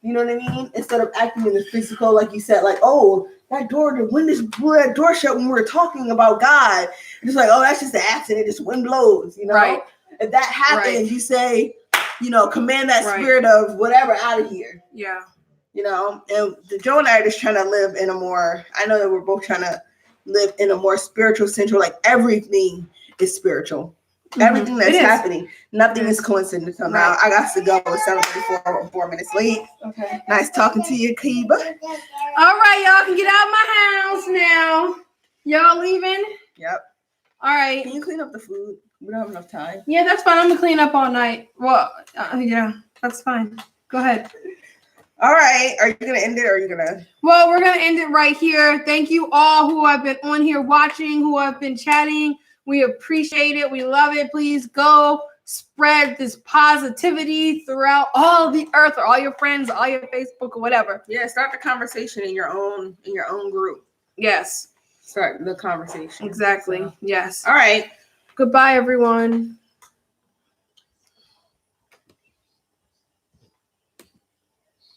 you know what I mean? Instead of acting in the physical, like you said, like, oh, that door shut when we were talking about God. It's like, oh, that's just an accident. Just wind blows, you know? Right. If that happens, you say, command that spirit of whatever out of here. Yeah. And Joe and I are just trying to live in a more, I know that we're both trying to live in a more spiritual central, like everything is spiritual. Mm-hmm. Everything that's happening, nothing is coincidental. Now I got to go. It's 7:34, 4 minutes late. Okay. Nice talking to you, Kiba. All right, y'all can get out of my house now. Y'all leaving? Yep. All right. Can you clean up the food? We don't have enough time. Yeah, that's fine. I'm gonna clean up all night. Well, yeah, that's fine. Go ahead. All right. Are you gonna end it or are you gonna? Well, we're gonna end it right here. Thank you all who have been on here watching, who have been chatting. We appreciate it. We love it. Please go spread this positivity throughout all the earth, or all your friends, all your Facebook, or whatever. Yeah, start the conversation in your own group. Yes. Start the conversation. Exactly. So. Yes. All right. Goodbye, everyone.